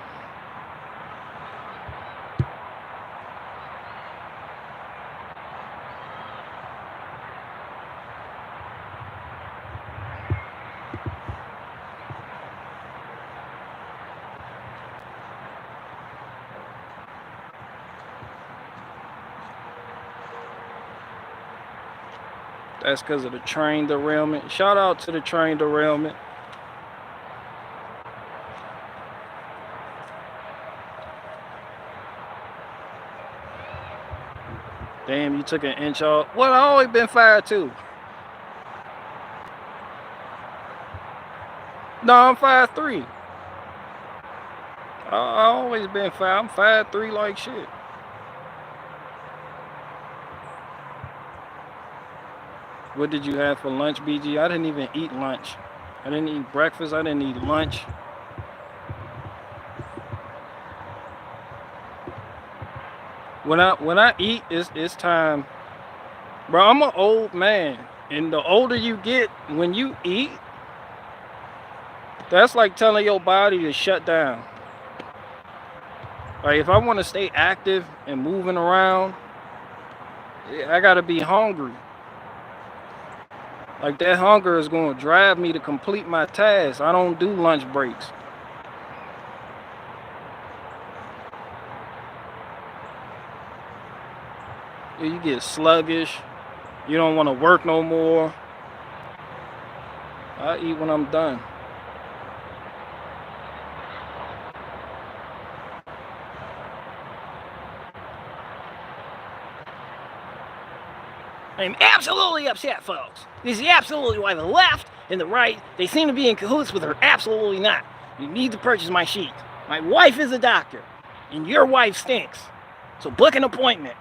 That's because of the train derailment. Shout out to the train derailment. Damn, you took an inch off. Well, I always been 5'2". No, I'm 5'3". I always been 5. I'm 5'3" like shit. What did you have for lunch, BG? I didn't even eat lunch. I didn't eat breakfast. I didn't eat lunch. When I eat, it's time. Bro, I'm an old man. And the older you get, when you eat, that's like telling your body to shut down. Like, if I want to stay active and moving around, I gotta be hungry. Like, that hunger is gonna drive me to complete my tasks. I don't do lunch breaks. You get sluggish. You don't want to work no more. I eat when I'm done. I'm absolutely upset, folks. This is absolutely why the left and the right, they seem to be in cahoots with her. Absolutely not. You need to purchase my sheet. My wife is a doctor, and your wife stinks. So book an appointment.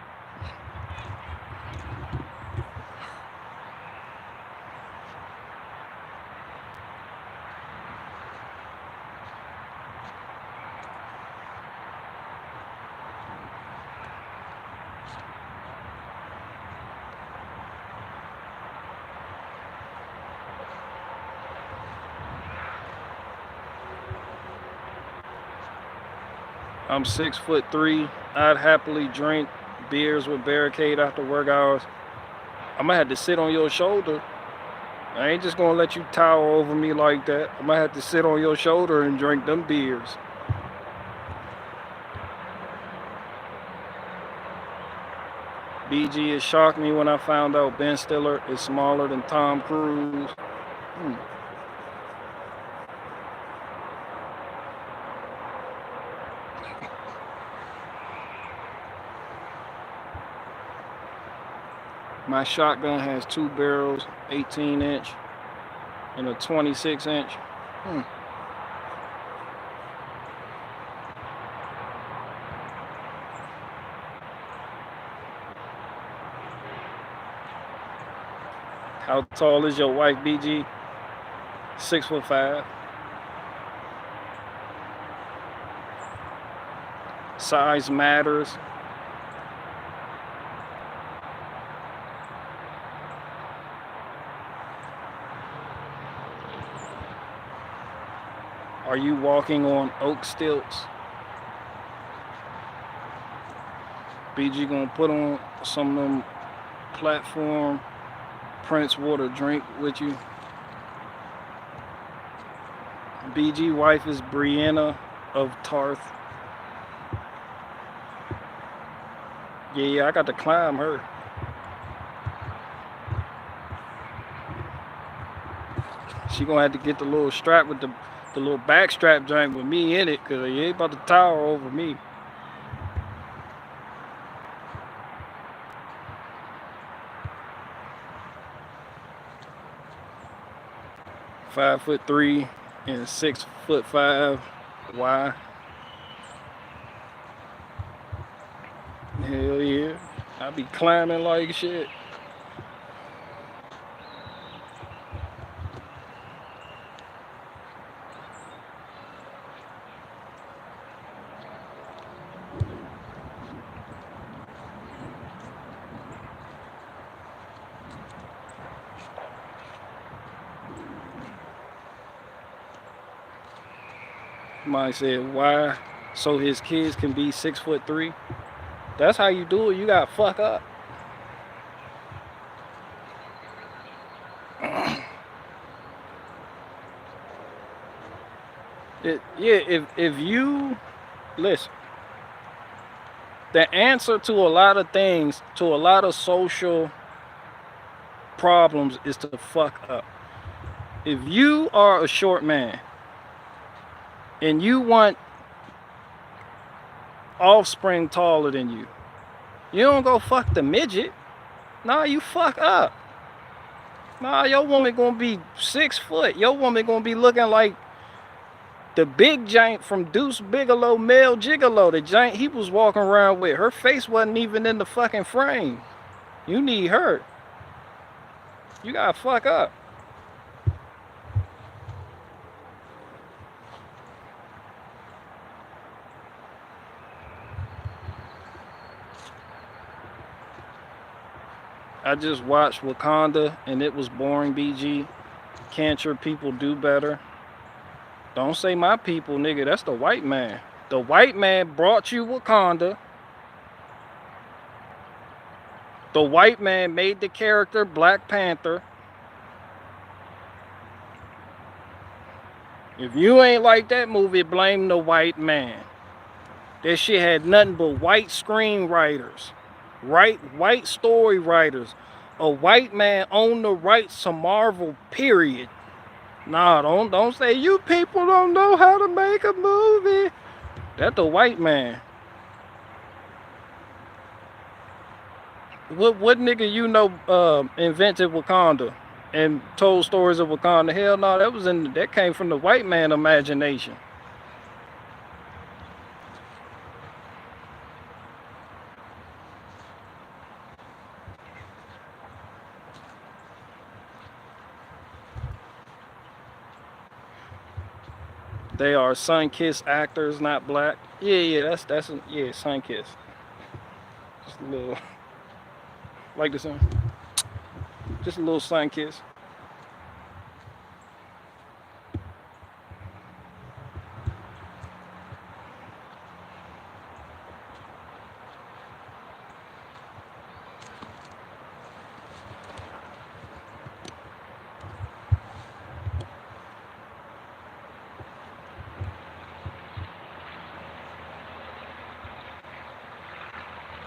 I'm 6'3". I'd happily drink beers with Barricade after work hours. I'm gonna have to sit on your shoulder. I ain't just gonna let you tower over me like that. I'm gonna have to sit on your shoulder and drink them beers. BG, it shocked me when I found out Ben Stiller is smaller than Tom Cruise. My shotgun has 2 barrels, 18-inch and a 26-inch. How tall is your wife, BG? 6'5". Size matters. Are you walking on oak stilts? BG gonna put on some of them platform Prince water drink with you. BG wife is Brianna of Tarth. Yeah, I got to climb her. She gonna have to get the little strap with the little back strap joint with me in it, cause you ain't about to tower over me. "5'3" and 6'5". Why? Hell yeah. I be climbing like shit. Somebody said, why? So his kids can be 6'3". That's how you do it. You gotta fuck up. If you listen, the answer to a lot of things, to a lot of social problems, is to fuck up. If you are a short man and you want offspring taller than you, you don't go fuck the midget. Nah, you fuck up. Nah, your woman gonna be 6 foot. Your woman gonna be looking like The big giant from Deuce Bigelow, Male Gigolo, the giant he was walking around with, her face wasn't even in the fucking frame. You need her. You gotta fuck up. I just watched Wakanda and it was boring, BG. Can't your people do better? Don't say my people, nigga. That's the white man. The white man brought you Wakanda. The white man made the character Black Panther. If you ain't like that movie, blame the white man. That shit had nothing but white screenwriters. White story writers. A white man owned the rights to Marvel, period. Nah, don't say you people don't know how to make a movie. That's the white man. What nigga you know invented Wakanda and told stories of Wakanda? Hell no, that came from the white man imagination. They are sun-kissed actors, not black. Yeah, that's yeah, sun-kissed. Just a little, like the sun. Just a little sun-kiss.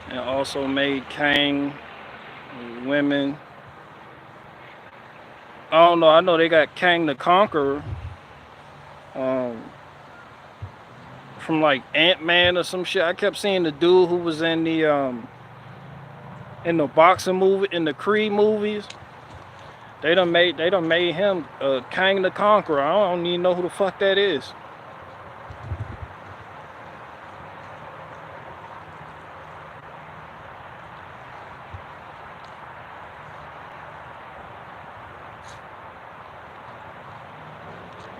And also made Kang women. I don't know. I know they got Kang the Conqueror from like Ant-Man or some shit. I kept seeing the dude who was in the boxing movie, in the Creed movies. They done made him Kang the Conqueror. I don't even know who the fuck that is.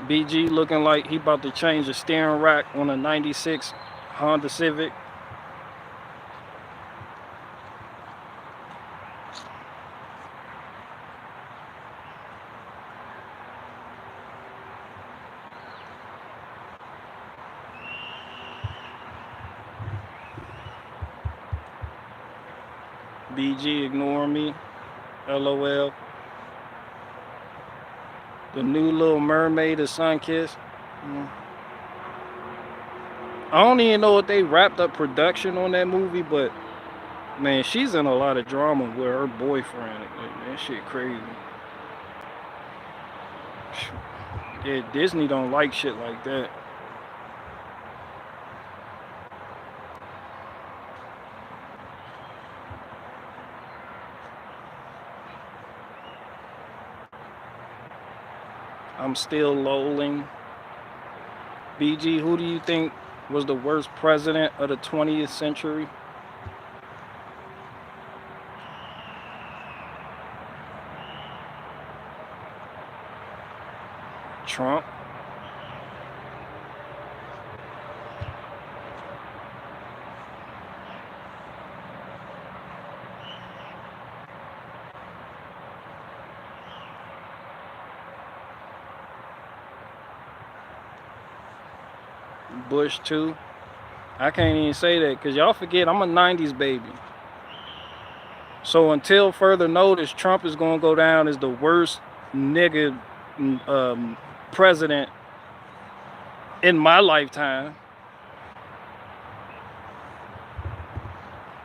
BG looking like he about to change the steering rack on a 96 Honda Civic. BG ignoring me. LOL. The new Little Mermaid is sun-kissed. I don't even know if they wrapped up production on that movie, but man, she's in a lot of drama with her boyfriend. That shit crazy. Yeah, Disney don't like shit like that. I'm still lolling. BG, who do you think was the worst president of the 20th century? Trump. Bush too. I can't even say that because y'all forget I'm a 90s baby. So until further notice, Trump is going to go down as the worst nigga president in my lifetime.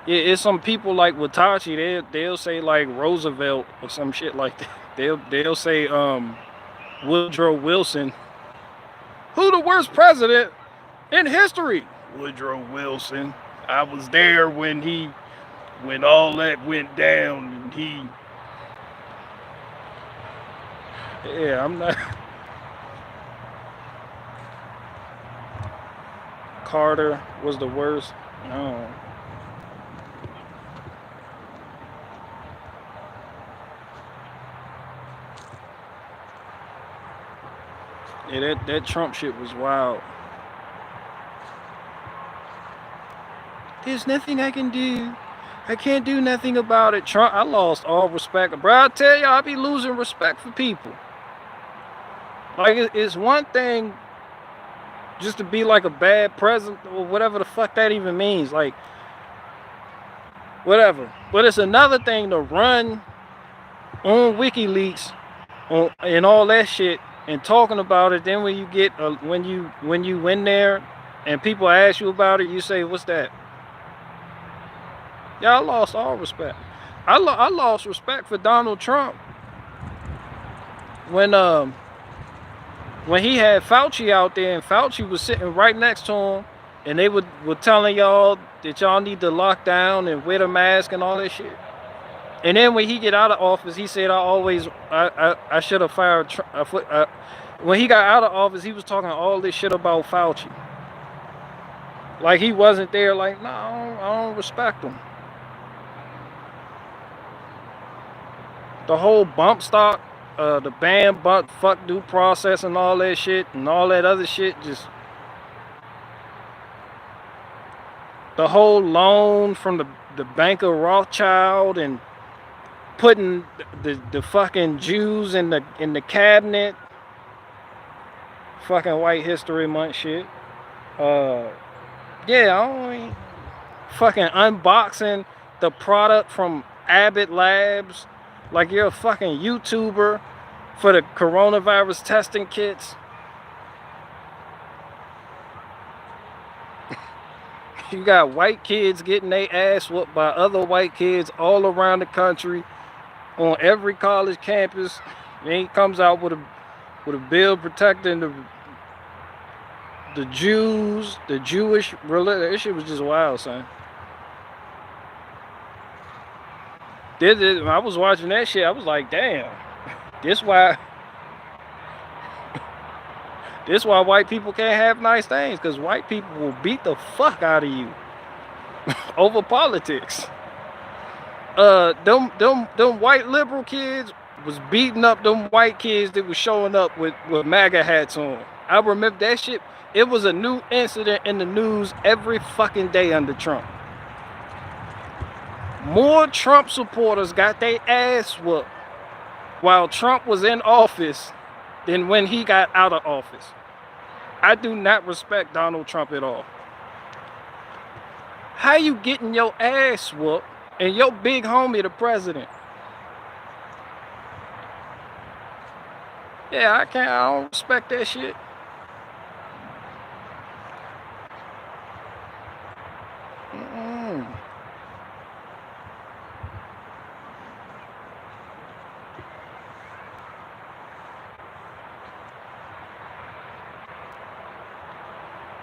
It's some people like Watachi, they'll say like Roosevelt or some shit like that. They'll say Woodrow Wilson. Who the worst president in history? Woodrow Wilson. I was there when all that went down, and yeah, I'm not. Carter was the worst. No. Yeah, that Trump shit was wild. There's nothing I can do. I can't do nothing about it. Trump, I lost all respect. Bro, I tell you, I be losing respect for people. Like, it's one thing just to be like a bad president or whatever the fuck that even means. Like, whatever. But it's another thing to run on WikiLeaks and all that shit and talking about it. Then when you get when you win there and people ask you about it, you say, "What's that?" Yeah, I lost all respect. I lost respect for Donald Trump when he had Fauci out there, and Fauci was sitting right next to him, and they were telling y'all that y'all need to lock down and wear the mask and all that shit. And then when he get out of office, he said, I should have fired Trump. When he got out of office, he was talking all this shit about Fauci. Like he wasn't there, like, no, I don't respect him. The whole bump stock, the ban, bump, fuck due process and all that shit and all that other shit, just the whole loan from the Bank of Rothschild and putting the fucking Jews in the cabinet, fucking White History Month shit. Yeah, I mean, fucking unboxing the product from Abbott Labs like you're a fucking YouTuber for the coronavirus testing kits. You got white kids getting their ass whooped by other white kids all around the country on every college campus. And he comes out with a bill protecting the Jews, the Jewish religion. This shit was just wild, son. When I was watching that shit, I was like, damn, this why white people can't have nice things, because white people will beat the fuck out of you over politics. Them white liberal kids was beating up them white kids that was showing up with MAGA hats on. I remember that shit. It was a new incident in the news every fucking day under Trump. More Trump supporters got their ass whooped while Trump was in office than when he got out of office. I do not respect Donald Trump at all. How you getting your ass whooped and your big homie the president? Yeah, I don't respect that shit.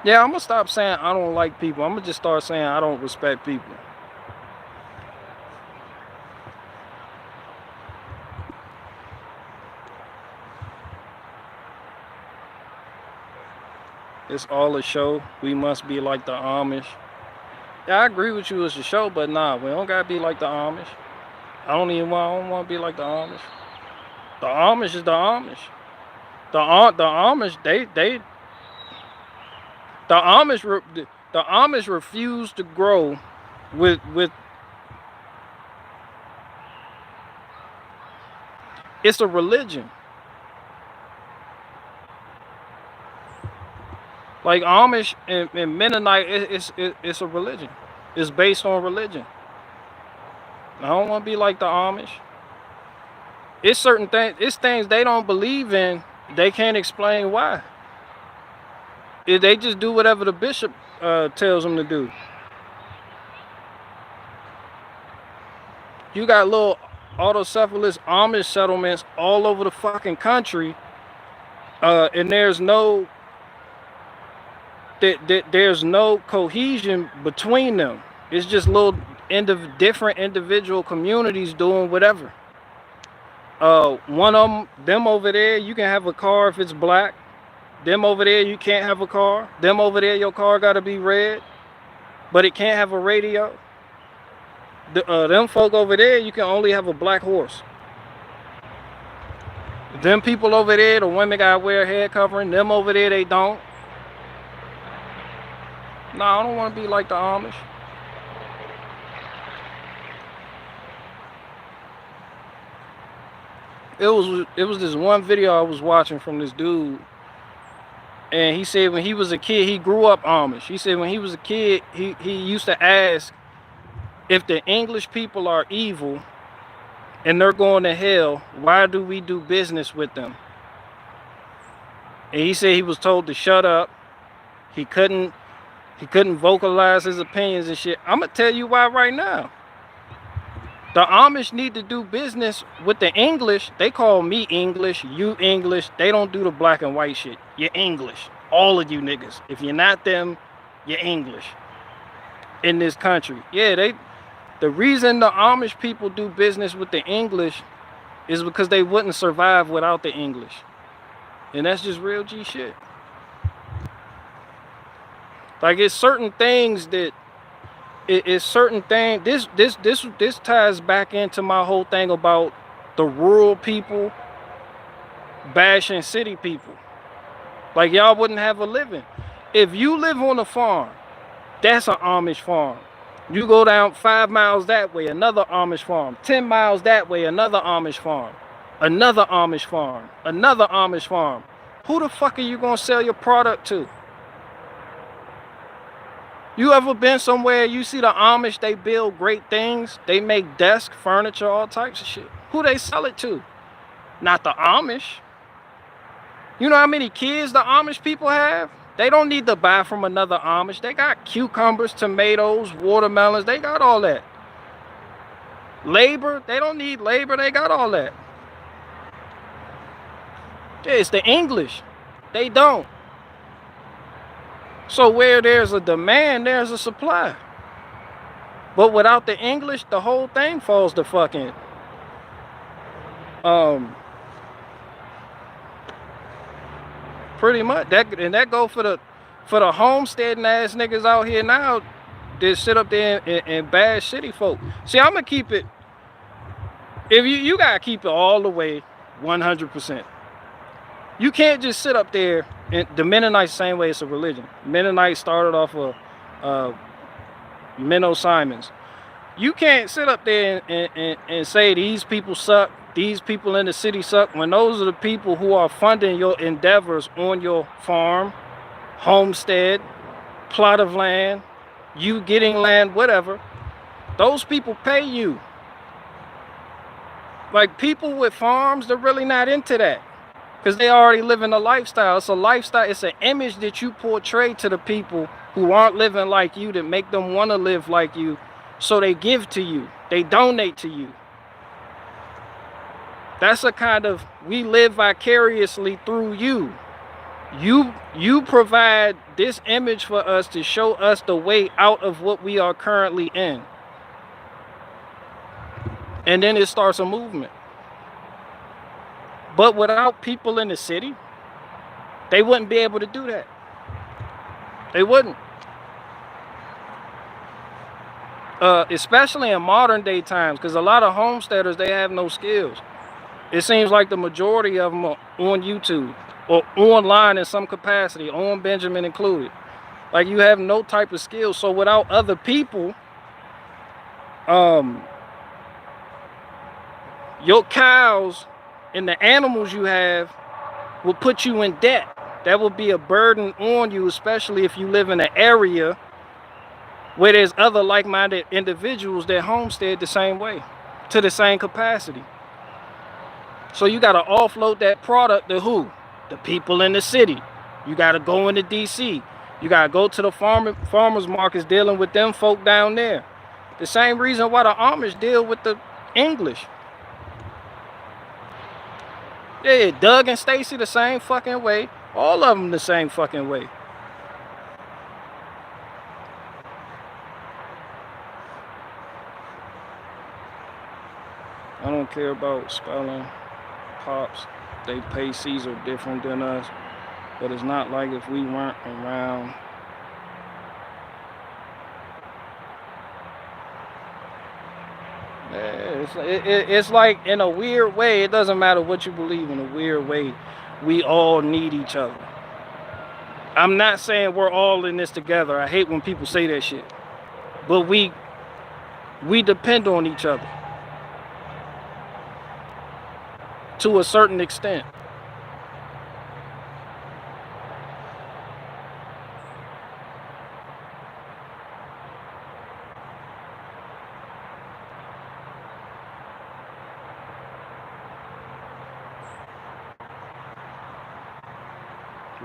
Yeah, I'm gonna stop saying I don't like people. I'm gonna just start saying I don't respect people. It's all a show. We must be like the Amish. Yeah, I agree with you, it's a show, but nah, we don't gotta be like the Amish. I don't want to be like the Amish. The Amish is the Amish. The Amish, the Amish refuse to grow with. It's a religion. Like Amish and Mennonite, it's a religion. It's based on religion. I don't want to be like the Amish. It's certain things. It's things they don't believe in. They can't explain why. They just do whatever the bishop tells them to do. You got little autocephalous Amish settlements all over the fucking country, and there's no cohesion between them. It's just little different individual communities doing whatever. One of them over there, you can have a car if it's black. Them over there, you can't have a car. Them over there, your car got to be red, but it can't have a radio. Them folk over there, you can only have a black horse. Them people over there, the women got to wear a head covering. Them over there, they don't. No, I don't want to be like the Amish. It was this one video I was watching from this dude, and he said when he was a kid, he grew up Amish. He said when he was a kid, he used to ask if the English people are evil and they're going to hell, why do we do business with them? And he said he was told to shut up. He couldn't vocalize his opinions and shit. I'm gonna tell you why right now. The Amish need to do business with the English. They call me English, you English. They don't do the black and white shit. You're English. All of you niggas. If you're not them, you're English. In this country. Yeah, the reason the Amish people do business with the English is because they wouldn't survive without the English. And that's just real G shit. Like, it's certain things that it's certain things. This ties back into my whole thing about the rural people bashing city people. Like, y'all wouldn't have a living. If you live on a farm, that's an Amish farm. You go down 5 miles that way, another Amish farm. 10 miles that way, another Amish farm. Another Amish farm. Another Amish farm. Who the fuck are you gonna sell your product to? You ever been somewhere you see the Amish, they build great things. They make desks, furniture, all types of shit. Who they sell it to? Not the Amish. You know how many kids the Amish people have? They don't need to buy from another Amish. They got cucumbers, tomatoes, watermelons. They got all that. Labor, they don't need labor. They got all that. Yeah, it's the English. They don't. So where there's a demand, there's a supply. But without the English, the whole thing falls to fucking pretty much. That go for the homesteading ass niggas out here now that sit up there and bash city folk. See, I'm gonna keep it. If you gotta keep it all the way 100%. You can't just sit up there. And the Mennonites, same way, it's a religion. Mennonites started off of Menno Simons. You can't sit up there and say these people suck, these people in the city suck, when those are the people who are funding your endeavors on your farm, homestead, plot of land, you getting land, whatever. Those people pay you. Like, people with farms, they're really not into that. Because they already living a lifestyle. It's a lifestyle. It's an image that you portray to the people who aren't living like you, that make them want to live like you. So they give to you. They donate to you. That's a kind of, we live vicariously through you. You provide this image for us to show us the way out of what we are currently in. And then it starts a movement. But without people in the city, they wouldn't be able to do that. They wouldn't. Especially in modern day times, because a lot of homesteaders, they have no skills. It seems like the majority of them are on YouTube or online in some capacity, Owen Benjamin included. Like, you have no type of skills. So without other people, your cows and the animals you have will put you in debt. That will be a burden on you, especially if you live in an area where there's other like-minded individuals that homestead the same way, to the same capacity. So you got to offload that product to who? The people in the city. You got to go into DC. You got to go to the farmers markets dealing with them folk down there. The same reason why the Amish deal with the English. Yeah, Doug and Stacy the same fucking way. All of them the same fucking way. I don't care about spelling. Pops, they pay Caesar different than us. But it's not like if we weren't around. It's like, in a weird way, it doesn't matter what you believe, in a weird way, we all need each other. I'm not saying we're all in this together. I hate when people say that shit. But we depend on each other to a certain extent.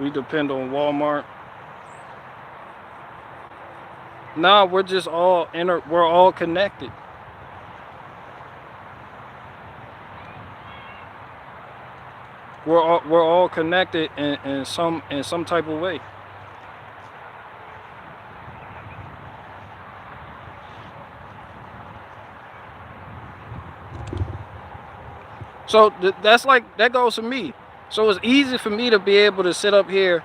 We depend on Walmart. Nah, we're just all we're all connected. We're all connected in some type of way. So that's like, that goes to me. So it's easy for me to be able to sit up here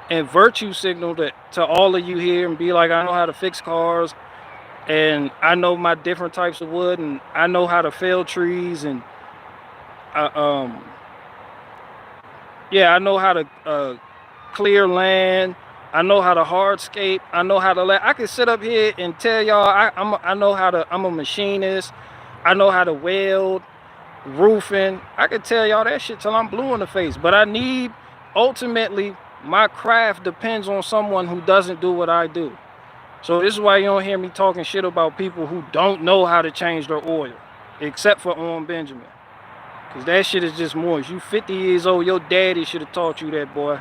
and virtue signal to all of you here and be like, I know how to fix cars, and I know my different types of wood, and I know how to fell trees, and yeah, I know how to clear land. I know how to hardscape. I know how to I can sit up here and tell y'all I know how to. I'm a machinist. I know how to weld, roofing. I can tell y'all that shit till I'm blue in the face. But I need, ultimately, my craft depends on someone who doesn't do what I do. So this is why you don't hear me talking shit about people who don't know how to change their oil, except for Owen Benjamin. Because that shit is just moist. You 50 years old, your daddy should have taught you that, boy.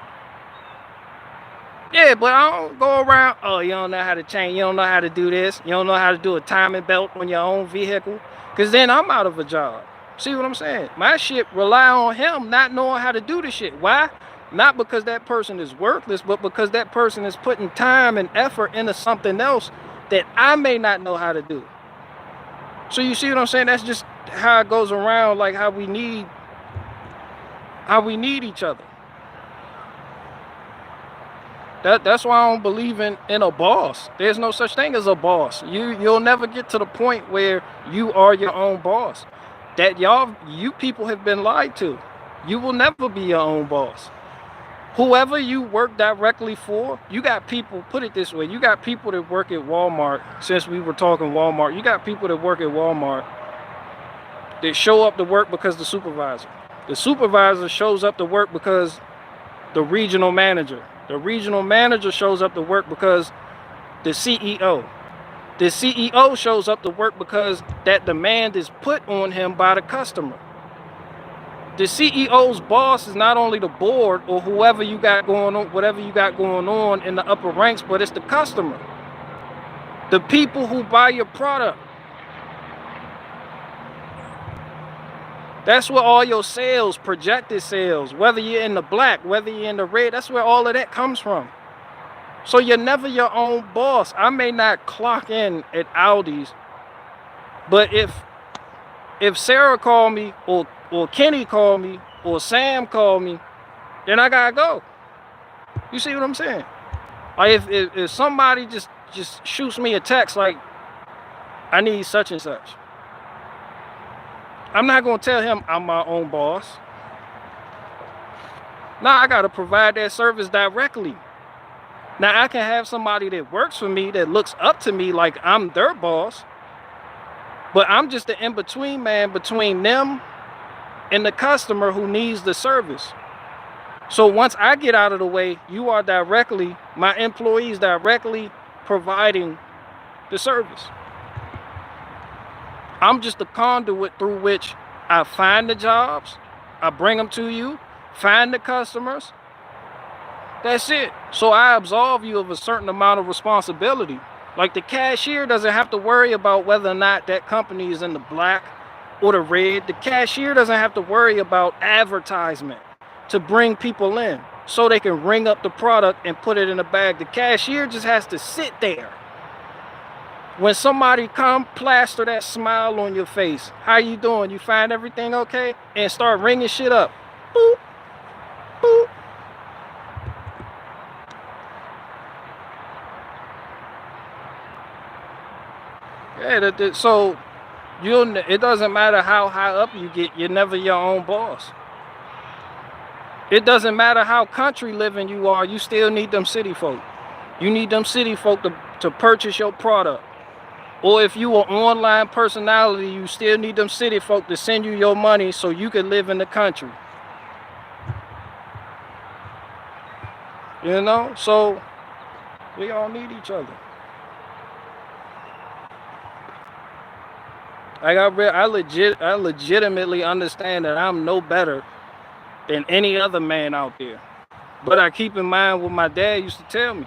Yeah, but I don't go around, oh, you don't know how to change, you don't know how to do this, you don't know how to do a timing belt on your own vehicle. Because then I'm out of a job. See what I'm saying? My shit rely on him not knowing how to do the shit. Why? Not because that person is worthless, but because that person is putting time and effort into something else that I may not know how to do. So you see what I'm saying? That's just how it goes around, like how we need each other. That's why I don't believe in a boss. There's no such thing as a boss. You'll never get to the point where you are your own boss. That you people have been lied to. You will never be your own boss. Whoever you work directly for, you got people, put it this way, you got people that work at Walmart, since we were talking Walmart, you got people that work at Walmart that show up to work because the supervisor shows up to work because the regional manager shows up to work because the CEO shows up to work because that demand is put on him by the customer. The CEO's boss is not only the board or whoever you got going on, whatever you got going on in the upper ranks, but it's the customer. The people who buy your product. That's where all your sales, projected sales, whether you're in the black, whether you're in the red, that's where all of that comes from. So you're never your own boss. I may not clock in at Aldi's, but if Sarah called me or Kenny called me or Sam called me, then I gotta go. You see what I'm saying? Like if somebody just shoots me a text like, I need such and such, I'm not gonna tell him I'm my own boss. Now I gotta provide that service directly. Now I can have somebody that works for me that looks up to me like I'm their boss, but I'm just the in-between man between them and the customer who needs the service. So once I get out of the way, you are directly, my employees directly providing the service. I'm just the conduit through which I find the jobs, I bring them to you, find the customers. That's it. So I absolve you of a certain amount of responsibility. Like the cashier doesn't have to worry about whether or not that company is in the black or the red. The cashier doesn't have to worry about advertisement to bring people in so they can ring up the product and put it in a bag. The cashier just has to sit there. When somebody come, plaster that smile on your face. How you doing? You find everything okay? And start ringing shit up. Boop, boop. Yeah, so it doesn't matter how high up you get, you're never your own boss. It doesn't matter how country living you are, you still need them city folk. You need them city folk to purchase your product. Or if you an online personality, you still need them city folk to send you your money so you can live in the country. You know? So we all need each other. Like I legitimately understand that I'm no better than any other man out there. But I keep in mind what my dad used to tell me.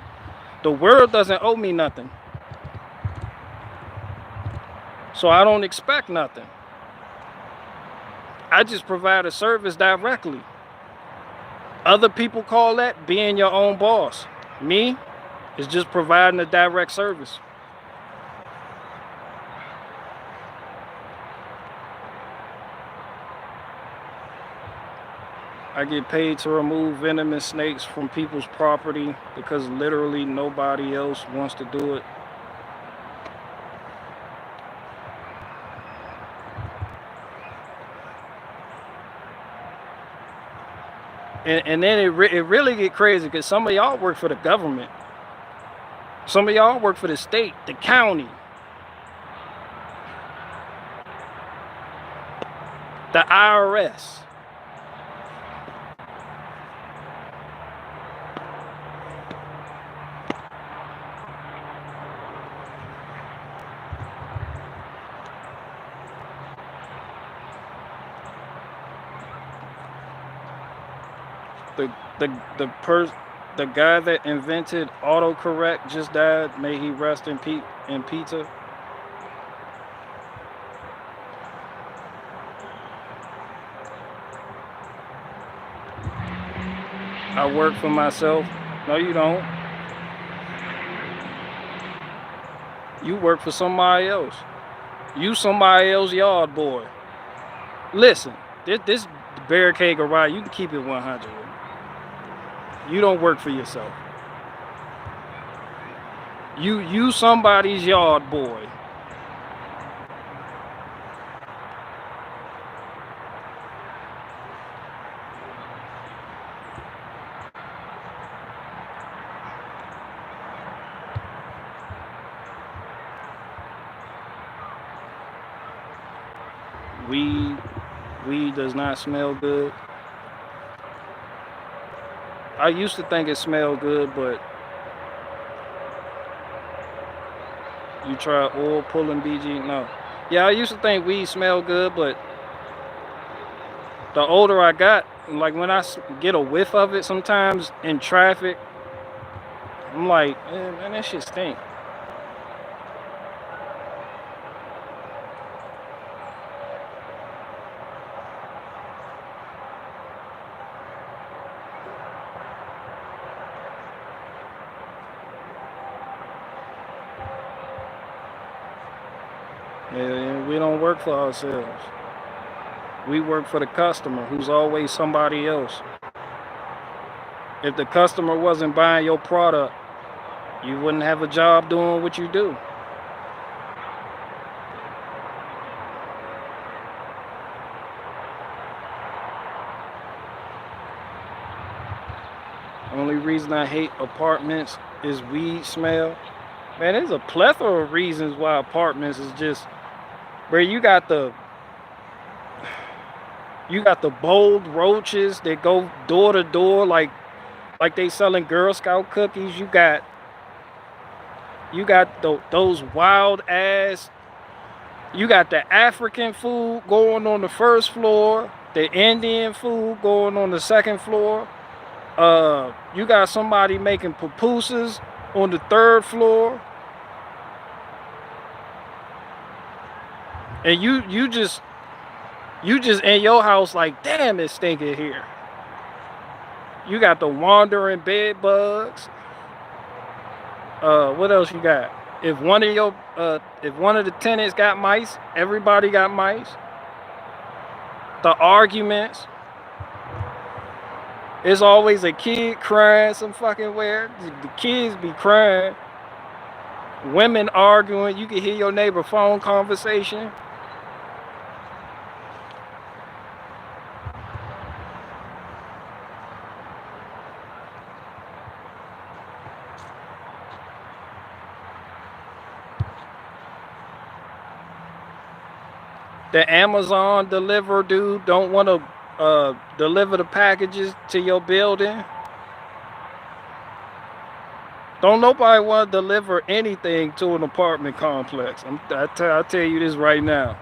The world doesn't owe me nothing. So I don't expect nothing. I just provide a service directly. Other people call that being your own boss. Me, it's just providing a direct service. I get paid to remove venomous snakes from people's property because literally nobody else wants to do it. And then it really get crazy because some of y'all work for the government. Some of y'all work for the state, the county, the IRS. The guy that invented Autocorrect just died. May he rest in pizza. I work for myself. No, you don't. You work for somebody else. You somebody else's yard boy. Listen, this barricade garage, you can keep it 100. You don't work for yourself. You somebody's yard boy. Weed does not smell good. I used to think it smelled good, but you try oil pulling BG? No. Yeah, I used to think weed smelled good, but the older I got, like when I get a whiff of it sometimes in traffic, I'm like, man, that shit stink. And we don't work for ourselves. We work for the customer, who's always somebody else. If the customer wasn't buying your product, you wouldn't have a job doing what you do. Only reason I hate apartments is weed smell. Man, there's a plethora of reasons why apartments is just where you got the bold roaches that go door to door like they selling Girl Scout cookies. You got those wild ass. You got the African food going on the first floor, the Indian food going on the second floor. You got somebody making pupusas on the third floor. And you just in your house like, damn, it's stinking here. You got the wandering bed bugs. What else you got? If one of the tenants got mice, everybody got mice. The arguments. There's always a kid crying some fucking where. The kids be crying. Women arguing. You can hear your neighbor phone conversation. The Amazon deliver dude don't want to deliver the packages to your building. Don't nobody want to deliver anything to an apartment complex. I tell you this right now.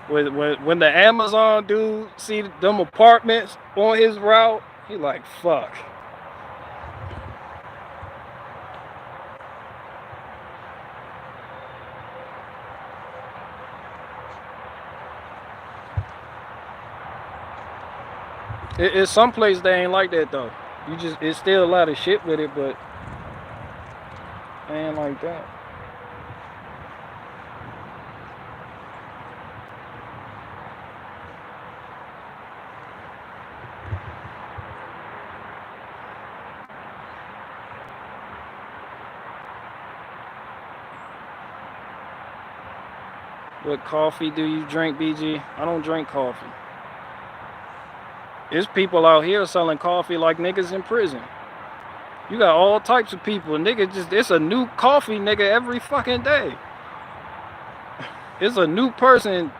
when the Amazon dude see them apartments on his route, he like, fuck. It's someplace they ain't like that though. It's still a lot of shit with it, but ain't like that. What coffee do you drink, BG? I don't drink coffee. There's people out here selling coffee like niggas in prison. You got all types of people. Nigga, it's a new coffee nigga every fucking day. It's a new person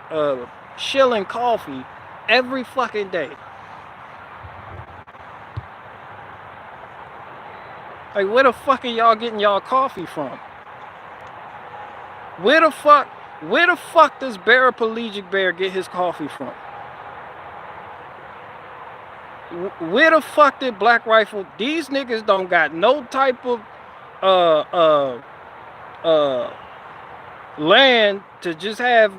shilling coffee every fucking day. Like, where the fuck are y'all getting y'all coffee from? Where the fuck does Paraplegic Bear get his coffee from? Where the fuck did Black Rifle? These niggas don't got no type of land to just have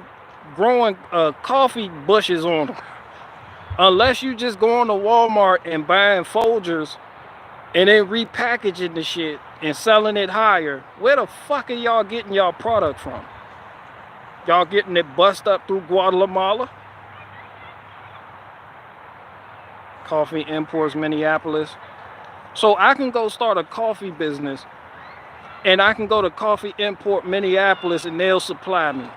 growing coffee bushes on them. Unless you just going to Walmart and buying Folgers and then repackaging the shit and selling it higher. Where the fuck are y'all getting y'all product from? Y'all getting it bust up through Guatemala? Coffee Imports Minneapolis. So I can go start a coffee business and I can go to Coffee Import Minneapolis and they'll supply me.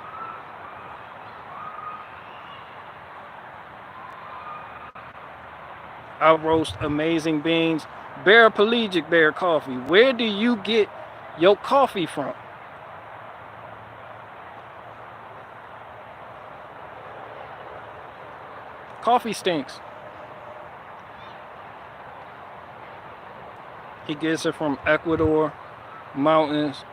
I roast amazing beans. Paraplegic Bear coffee. Where do you get your coffee from? Coffee stinks. He gets it from Ecuador, mountains.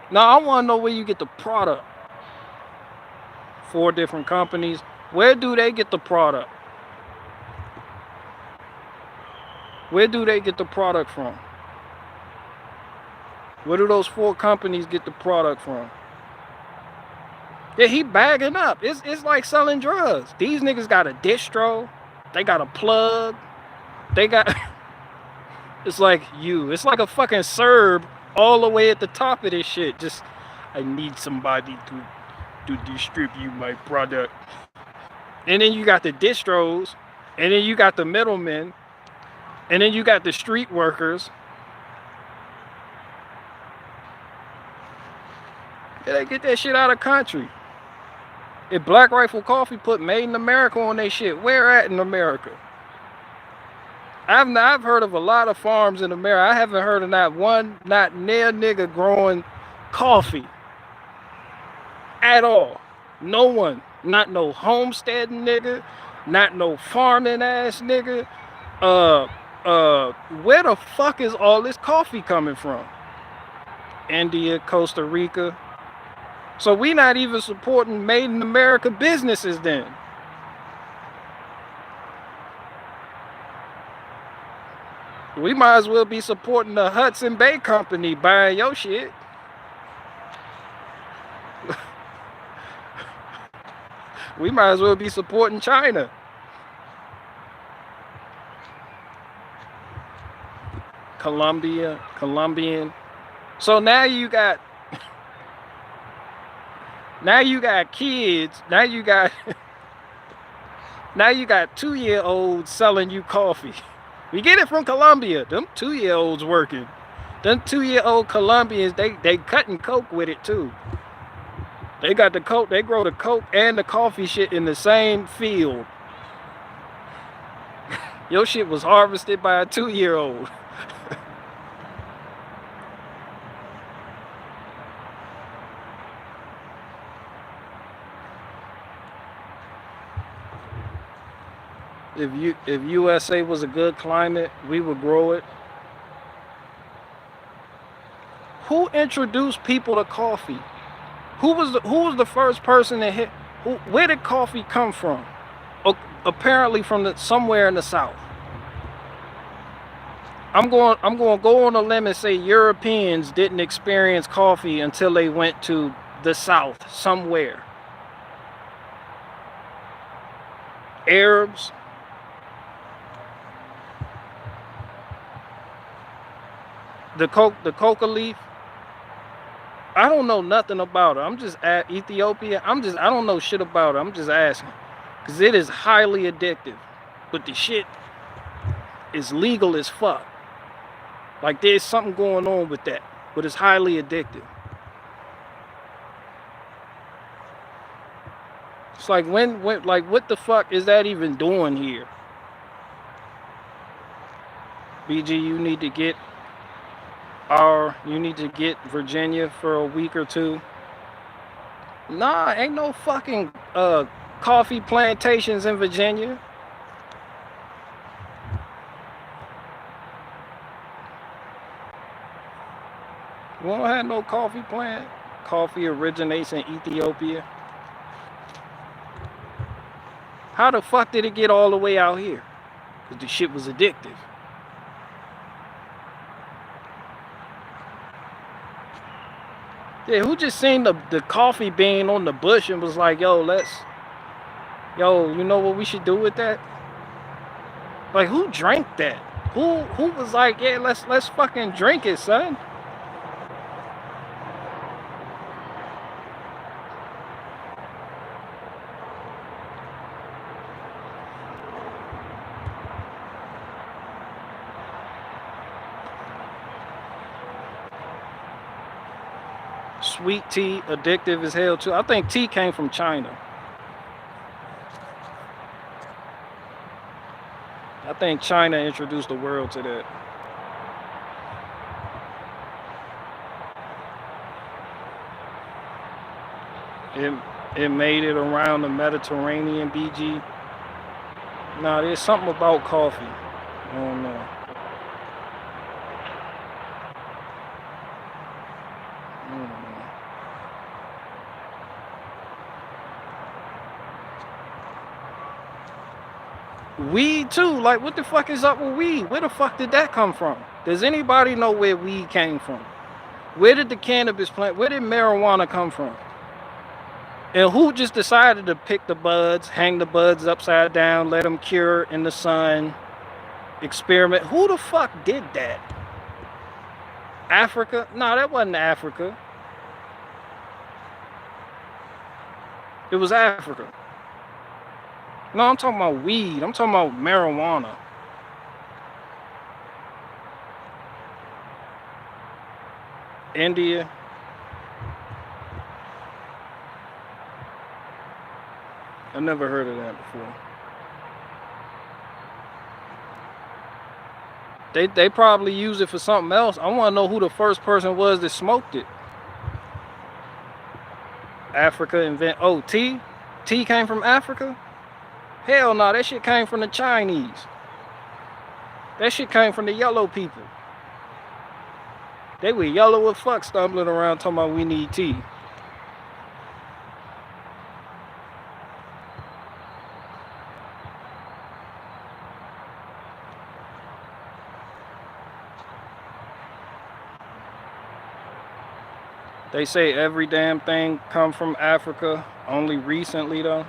Now I want to know where you get the product. 4 different companies. Where do they get the product? Where do they get the product from? Where do those 4 companies get the product from? Yeah, he bagging up. It's like selling drugs. These niggas got a distro. They got a plug. They got... It's like it's like a fucking Serb all the way at the top of this shit. Just, I need somebody to distribute my product. And then you got the distros. And then you got the middlemen. And then you got the street workers. Yeah, they get that shit out of country. If Black Rifle Coffee put Made in America on their shit, where at in America? I've heard of a lot of farms in America. I haven't heard of not near nigga growing coffee at all. No one. Not no homesteading nigga. Not no farming ass nigga. Where the fuck is all this coffee coming from? India, Costa Rica. So we not even supporting Made in America businesses then. We might as well be supporting the Hudson Bay Company buying your shit. We might as well be supporting China. Colombian. So now you got kids. Now you got 2-year-olds selling you coffee. We get it from Colombia. Them 2-year-olds working. Them 2-year-old Colombians, they cutting coke with it too. They got the coke, they grow the coke and the coffee shit in the same field. Your shit was harvested by a 2-year-old. If USA was a good climate, we would grow it. Who introduced people to coffee? Who was the first person that hit? Where did coffee come from? Apparently from somewhere in the South. I'm going to go on a limb and say Europeans didn't experience coffee until they went to the South somewhere. Arabs. The coca leaf. I don't know nothing about it. I'm just at Ethiopia. I don't know shit about it. I'm just asking. Because it is highly addictive. But the shit is legal as fuck. Like there's something going on with that. But it's highly addictive. It's like when like what the fuck is that even doing here? BG, you need to get Virginia for a week or two. Nah, ain't no fucking coffee plantations in Virginia. We don't have no coffee plant. Coffee originates in Ethiopia. How the fuck did it get all the way out here? Because the shit was addictive. Yeah, who just seen the coffee bean on the bush and was like, yo, you know what we should do with that? Like, who drank that? Who was like, yeah, let's fucking drink it, son? Sweet tea, addictive as hell too. I think tea came from China. I think China introduced the world to that. It made it around the Mediterranean, BG. Nah, there's something about coffee. I don't know. Weed too, like what the fuck is up with weed? Where the fuck did that come from? Does anybody know where weed came from? Where did the cannabis plant, where did marijuana come from? And who just decided to pick the buds, hang the buds upside down, let them cure in the sun, experiment? Who the fuck did that? Africa? No, that wasn't Africa. It was Africa. No, I'm talking about weed. I'm talking about marijuana. India. I never heard of that before. They probably use it for something else. I want to know who the first person was that smoked it. Africa tea? Tea came from Africa? Hell no, that shit came from the Chinese. That shit came from the yellow people. They were yellow as fuck stumbling around talking about we need tea. They say every damn thing come from Africa, only recently though.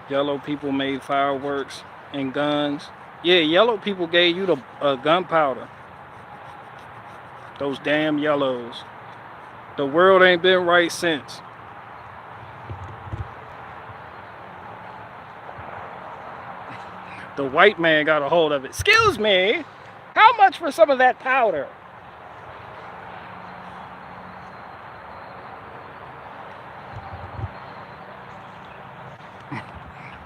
Yellow people made fireworks and guns. Yeah, yellow people gave you the gunpowder. Those damn yellows. The world ain't been right since. The white man got a hold of it. Excuse me, how much for some of that powder?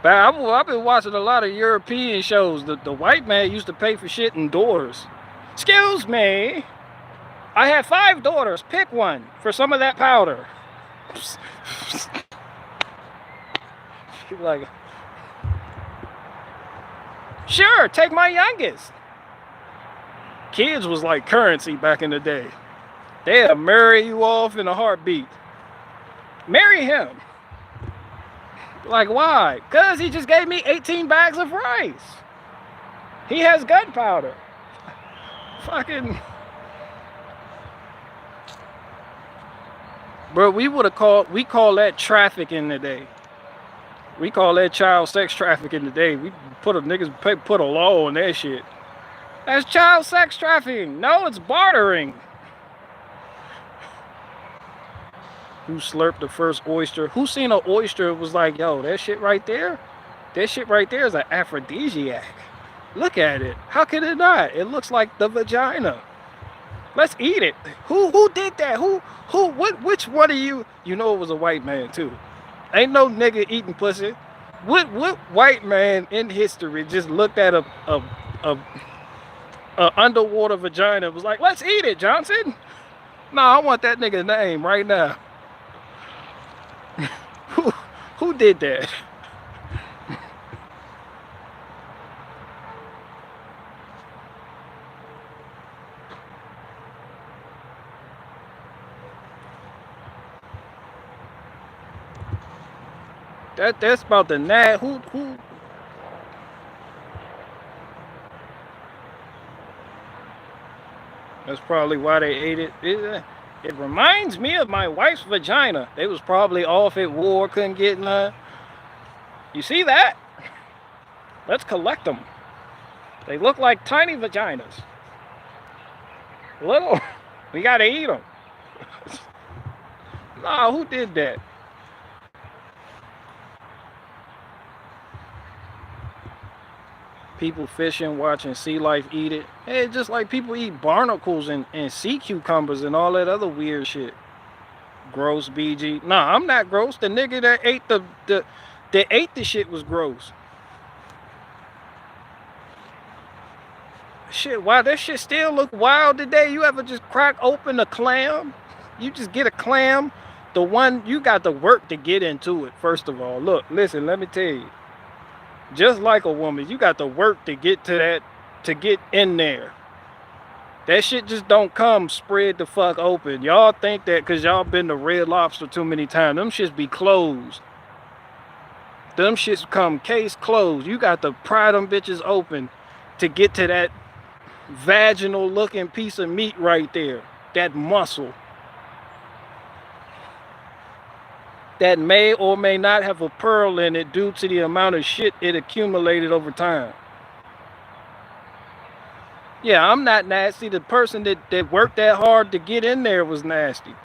But I've been watching a lot of European shows. The white man used to pay for shit indoors. Excuse me, I have 5 daughters. Pick one for some of that powder. Like, sure, take my youngest. Kids was like currency back in the day. They'll marry you off in a heartbeat. Marry him. Like, why? Because he just gave me 18 bags of rice. He has gunpowder. Fucking. Bro, we call that trafficking today. We call that child sex trafficking today. We put a law on that shit. That's child sex trafficking. No, it's bartering. Who slurped the first oyster? Who seen an oyster and was like, yo, that shit right there? That shit right there is an aphrodisiac. Look at it. How could it not? It looks like the vagina. Let's eat it. Who did that? Which one of you? You know it was a white man too. Ain't no nigga eating pussy. What white man in history just looked at a underwater vagina and was like, let's eat it, Johnson? Nah, I want that nigga's name right now. Who did that? That's about the nag. Who? That's probably why they ate it. It reminds me of my wife's vagina. They was probably off at war, couldn't get none. You see that? Let's collect them. They look like tiny vaginas. Little. We gotta eat them. Nah, who did that? People fishing, watching sea life eat it. Hey, just like people eat barnacles and sea cucumbers and all that other weird shit. Gross, BG. Nah, I'm not gross. The nigga that ate that ate the shit was gross. Shit, wow, that shit still look wild today. You ever just crack open a clam? You just get a clam. The one, you got to work to get into it, first of all. Look, listen, let me tell you. Just like a woman, you got to work to get to that, to get in there. That shit just don't come spread the fuck open. Y'all think that because y'all been to Red Lobster too many times. Them shits be closed. Them shits come case closed. You got to pry them bitches open to get to that vaginal looking piece of meat right there. That muscle. That may or may not have a pearl in it due to the amount of shit it accumulated over time. Yeah, I'm not nasty. The person that worked that hard to get in there was nasty.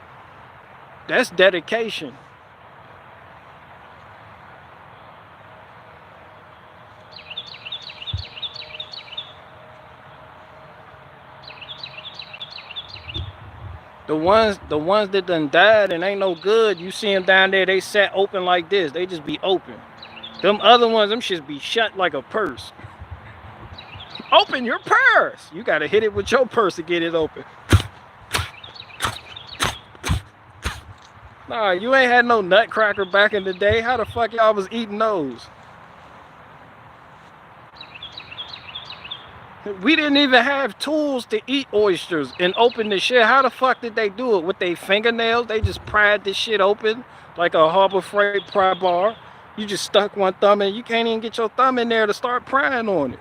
That's dedication. The ones that done died and ain't no good, you see them down there, they sat open like this. They just be open. Them other ones, them shits be shut like a purse. Open your purse. You gotta hit it with your purse to get it open. Nah, you ain't had no nutcracker back in the day. How the fuck y'all was eating those? We didn't even have tools to eat oysters and open the shit. How the fuck did they do it? With their fingernails? They just pried this shit open like a Harbor Freight pry bar. You just stuck one thumb in. You can't even get your thumb in there to start prying on it.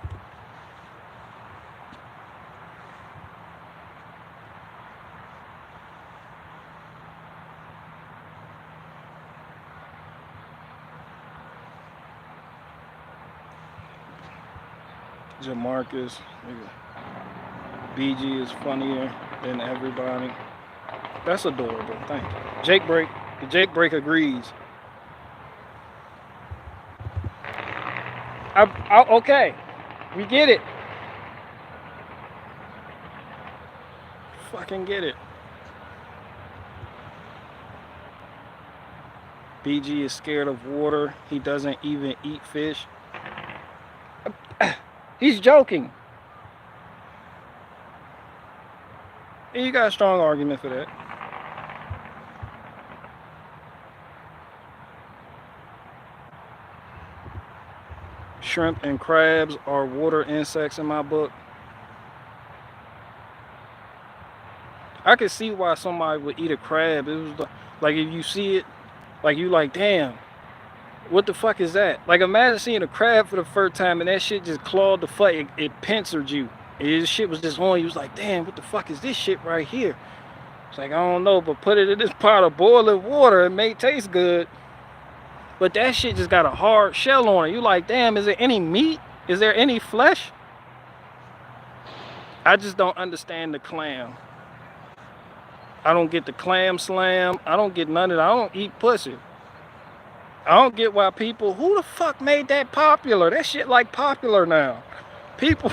Jamarcus. BG is funnier than everybody. That's adorable. Thank you. Jake Break. The Jake Break agrees. Okay. We get it. Fucking get it. BG is scared of water. He doesn't even eat fish. He's joking. And you got a strong argument for that. Shrimp and crabs are water insects in my book. I could see why somebody would eat a crab. It was like if you see it, like you like, damn, what the fuck is that? Like imagine seeing a crab for the first time and that shit just clawed the fuck, it pincered you. His shit was just on you. Was like, damn, what the fuck is this shit right here? It's like, I don't know, but put it in this pot of boiling water, it may taste good. But that shit just got a hard shell on it. You like, damn, is there any meat? Is there any flesh? I just don't understand the clam. I don't get the clam slam. I don't get none of that. I don't eat pussy. I don't get why people, who the fuck made that popular? That shit like popular now. People,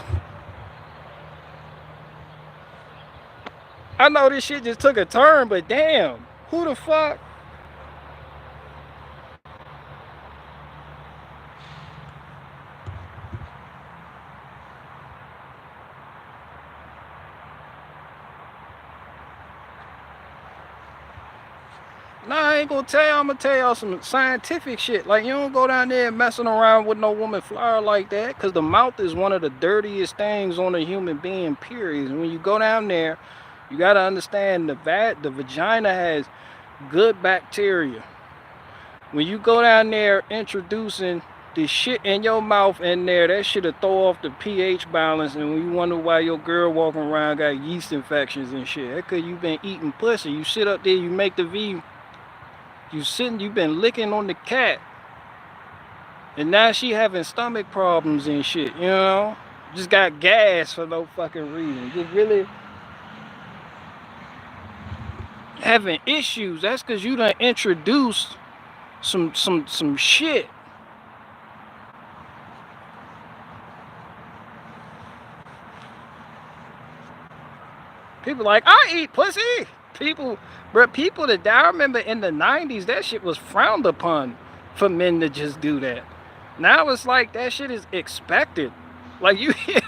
I know this shit just took a turn, but damn, who the fuck? Nah, I ain't gonna tell you. I'm gonna tell y'all some scientific shit. Like, you don't go down there messing around with no woman flower like that, because the mouth is one of the dirtiest things on a human being, period. And when you go down there, you gotta understand the vagina has good bacteria. When you go down there introducing the shit in your mouth in there, that shit'll throw off the pH balance, and you wonder why your girl walking around got yeast infections and shit. That's because you been eating pussy. You sit up there, you make the V. You've been licking on the cat, and now she having stomach problems and shit, you know? Just got gas for no fucking reason. Just really having issues. That's because you done introduced some shit. People like, I eat pussy. People that I remember in the 90s, that shit was frowned upon for men to just do that. Now it's like that shit is expected. Like you hit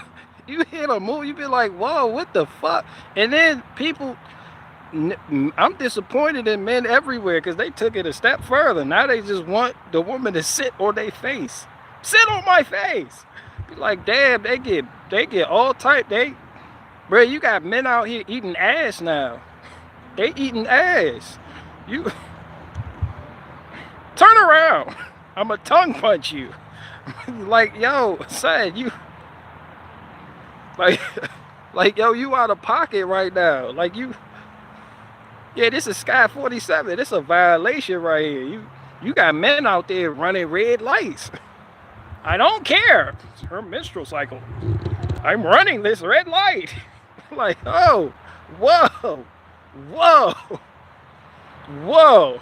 a move, you be like, whoa, what the fuck? And then people, I'm disappointed in men everywhere because they took it a step further. Now they just want the woman to sit on their face. Sit on my face. Be like, damn, they get all type. Bro, you got men out here eating ass now. They eating ass. You turn around. I'ma tongue punch you. Like, yo, son, you like yo, you out of pocket right now. Like you, yeah, this is Sky 47. This is a violation right here. You got men out there running red lights. I don't care. It's her menstrual cycle. I'm running this red light. Like, oh, whoa. Whoa! Whoa!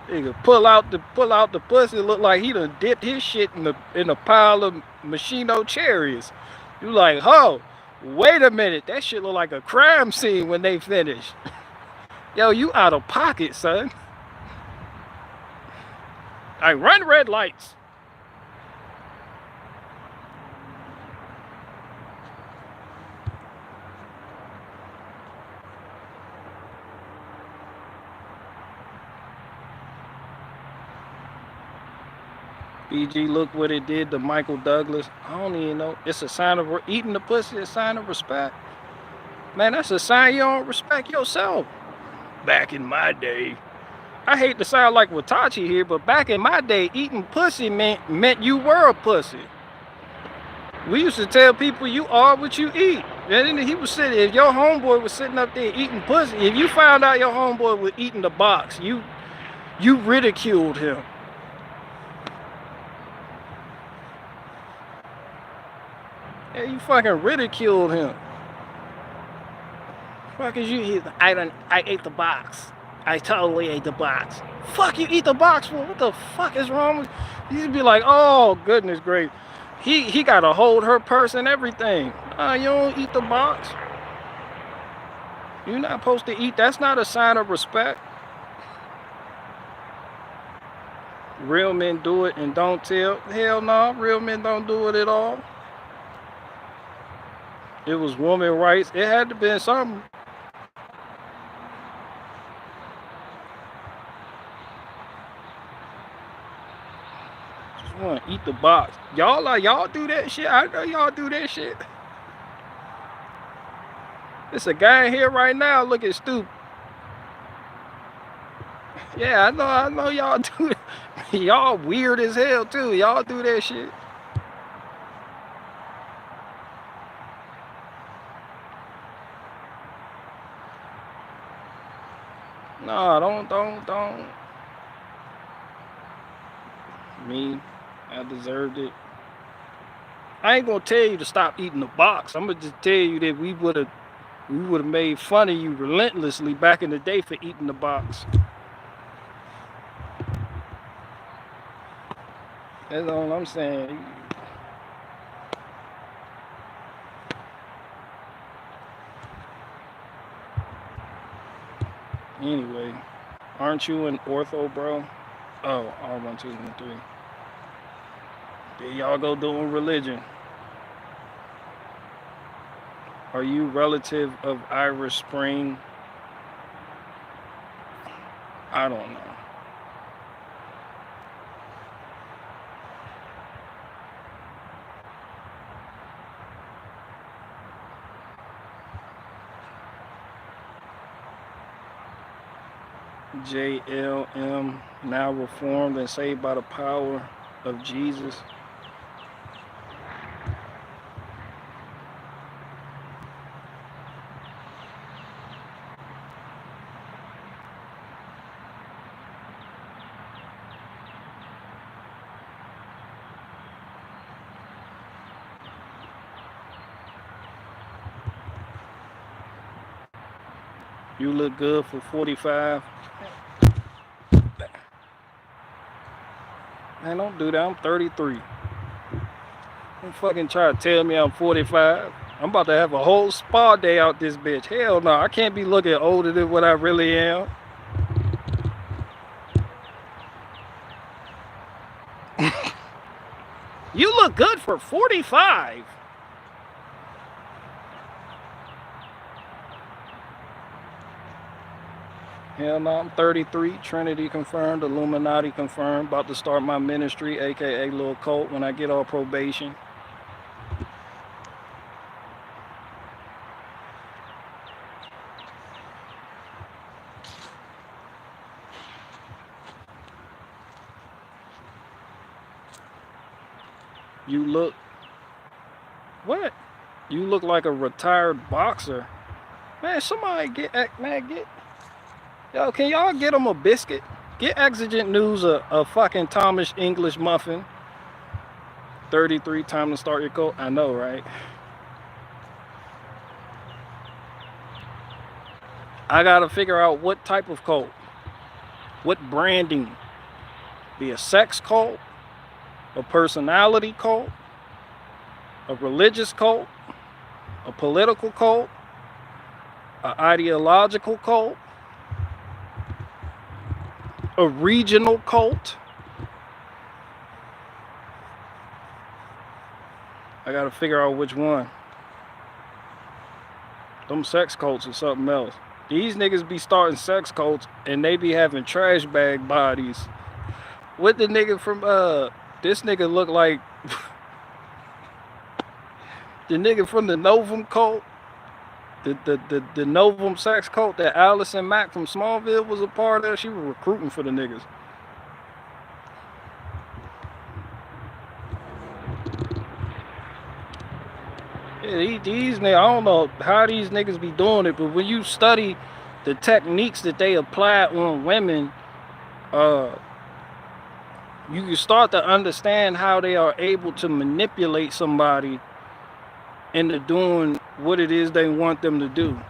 Nigga pull out the pussy. Look like he done dipped his shit in a pile of Machino cherries. You like, oh, wait a minute, that shit look like a crime scene when they finish. Yo, you out of pocket, son. I run red lights. BG, look what it did to Michael Douglas. I don't even know. It's a sign of eating the pussy, a sign of respect. Man, that's a sign you don't respect yourself. Back in my day, I hate to sound like Watachi here, but back in my day, eating pussy meant you were a pussy. We used to tell people you are what you eat. And then he was sitting, if your homeboy was sitting up there eating pussy, if you found out your homeboy was eating the box, You ridiculed him. Yeah, you fucking ridiculed him. Fuck is you? I ate the box. I totally ate the box. Fuck you eat the box for? What the fuck is wrong with you? You'd be like, oh goodness gracious. He gotta hold her purse and everything. You don't eat the box. You're not supposed to eat. That's not a sign of respect. Real men do it and don't tell. Hell no, real men don't do it at all. It was woman rights. It had to be something. Just want to eat the box. Y'all do that shit. I know y'all do that shit. It's a guy in here right now looking stupid. Yeah, I know y'all do it. Y'all weird as hell too. Y'all do that shit. No, don't. Me, I deserved it. I ain't gonna tell you to stop eating the box. I'm gonna just tell you that we would have made fun of you relentlessly back in the day for eating the box. That's all I'm saying. Anyway, aren't you in ortho, bro? Oh, R1, 2, and 3. There y'all go doing religion. Are you relative of Irish Spring? I don't know. JLM, now reformed and saved by the power of Jesus. You look good for 45. Man, don't do that. I'm 33. Don't fucking try to tell me I'm 45. I'm about to have a whole spa day out this bitch. Hell no, I can't be looking older than what I really am. You look good for 45. Hell no, I'm 33, Trinity confirmed, Illuminati confirmed, about to start my ministry, aka little cult, when I get off probation. You look, what? You look like a retired boxer. Man, somebody get, yo, can y'all get him a biscuit? Get Exigent News a fucking Thomas English muffin. 33, time to start your coat. I know, right? I gotta figure out what type of cult. What branding? Be a sex cult? A personality cult? A religious cult? A political cult? An ideological cult? A regional cult? I gotta figure out which one. Them sex cults or something else. These niggas be starting sex cults and they be having trash bag bodies. What the nigga from this nigga look like the nigga from the Novum cult? The Novum sex cult that Allison Mack from Smallville was a part of. She was recruiting for the niggas. Yeah, these niggas, I don't know how these niggas be doing it, but when you study the techniques that they apply on women, uh, you can start to understand how they are able to manipulate somebody into doing what it is they want them to do.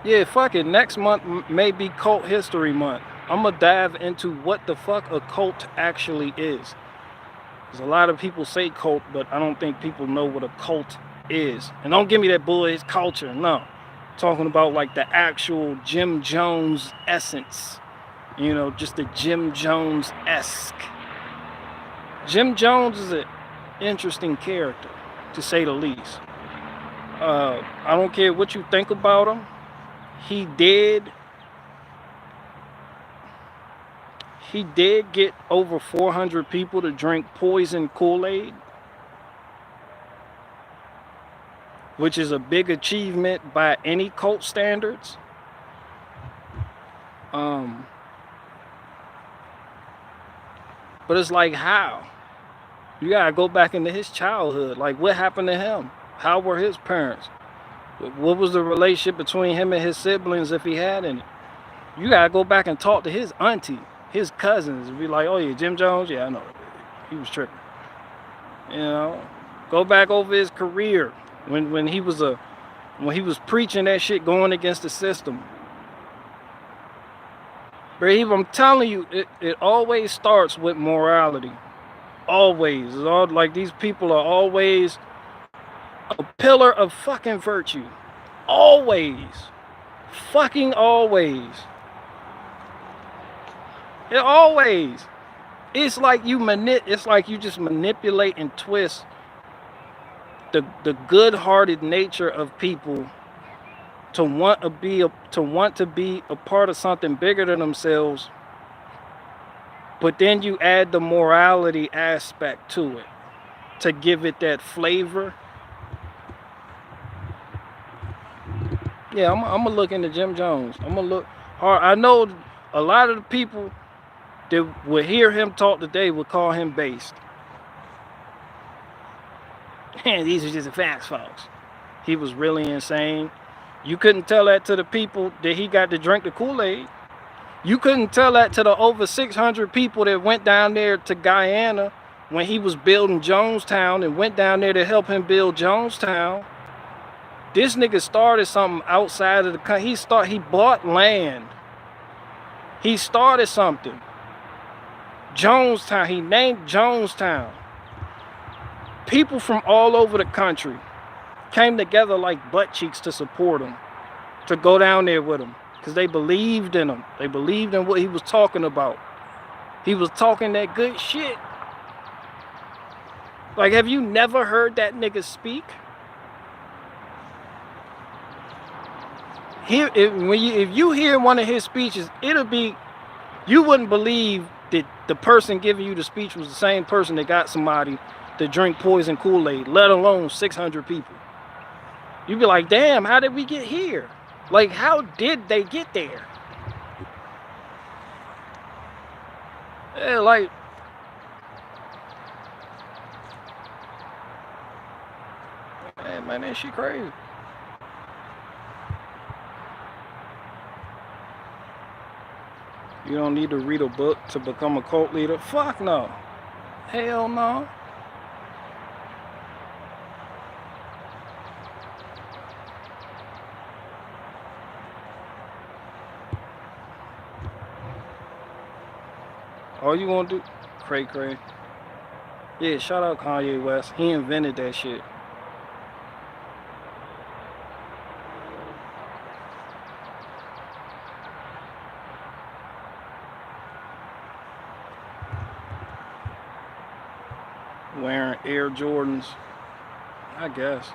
Yeah, fuck it. Next month may be Cult History Month. I'm gonna dive into what the fuck a cult actually is. Because a lot of people say cult, but I don't think people know what a cult is. And don't give me that bullshit culture. No. I'm talking about like the actual Jim Jones essence. You know, just the Jim Jones-esque. Jim Jones is an interesting character, to say the least. I don't care what you think about him. He did get over 400 people to drink poison Kool-Aid, which is a big achievement by any cult standards. But it's like, how? You gotta go back into his childhood. Like, what happened to him? How were his parents? What was the relationship between him and his siblings, if he had any? You gotta go back and talk to his auntie, his cousins, and be like, oh yeah, Jim Jones, yeah, I know, he was tripping. You know, go back over his career when he was preaching that shit, going against the system. Brave, I'm telling you, it always starts with morality. Always. It's all like, these people are always a pillar of fucking virtue. Always. Fucking always. It always. It's like you just manipulate and twist the good-hearted nature of people to want to be a part of something bigger than themselves, but then you add the morality aspect to it to give it that flavor. Yeah, I'm gonna look into Jim Jones. I'm gonna look hard. I know a lot of the people that would hear him talk today would call him based. And these are just the facts, folks. He was really insane. You couldn't tell that to the people that he got to drink the Kool-Aid. You couldn't tell that to the over 600 people that went down there to Guyana when he was building Jonestown and went down there to help him build Jonestown. This nigga started something outside of the country. He bought land. He started something. Jonestown. He named Jonestown. People from all over the country came together like butt cheeks to support him, to go down there with him, because they believed in him. They believed in what he was talking about. He was talking that good shit. Like, have you never heard that nigga speak? If you hear one of his speeches, you wouldn't believe that the person giving you the speech was the same person that got somebody to drink poison Kool-Aid, let alone 600 people. You'd be like, damn, how did we get here? Like, how did they get there? Yeah, like, man, that shit crazy. You don't need to read a book to become a cult leader? Fuck no. Hell no. All you gonna do, cray. Yeah, shout out Kanye West. He invented that shit. Wearing Air Jordans, I guess.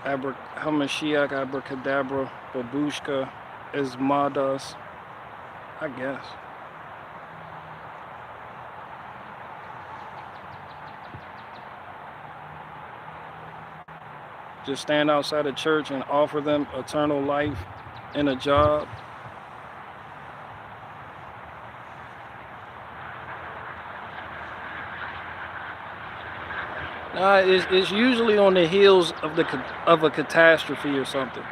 Hamashiach, Abracadabra, Babushka, Esmadas, I guess. Just stand outside a church and offer them eternal life and a job. It's usually on the heels of a catastrophe or something.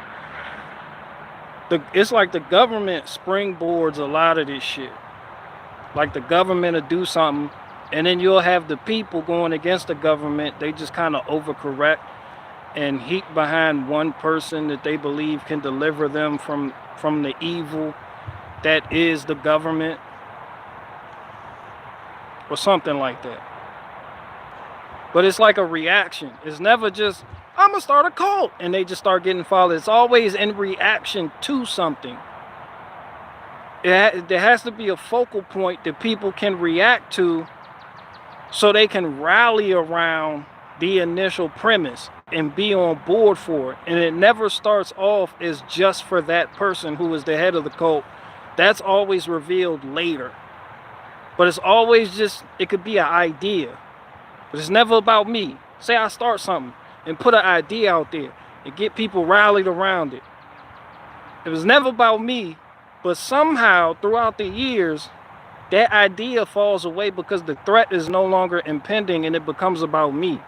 It's like the government springboards a lot of this shit. Like the government will do something, and then you'll have the people going against the government. They just kind of overcorrect and heap behind one person that they believe can deliver them from the evil that is the government, or something like that. But it's like a reaction. It's never just, I'm gonna start a cult and they just start getting followed. It's always in reaction to something. There has to be a focal point that people can react to, so they can rally around the initial premise and be on board for it. And it never starts off as just for that person who is the head of the cult. That's always revealed later. But it's always just, it could be an idea. But it's never about me. Say I start something and put an idea out there and get people rallied around it. It was never about me, but somehow throughout the years, that idea falls away because the threat is no longer impending and it becomes about me.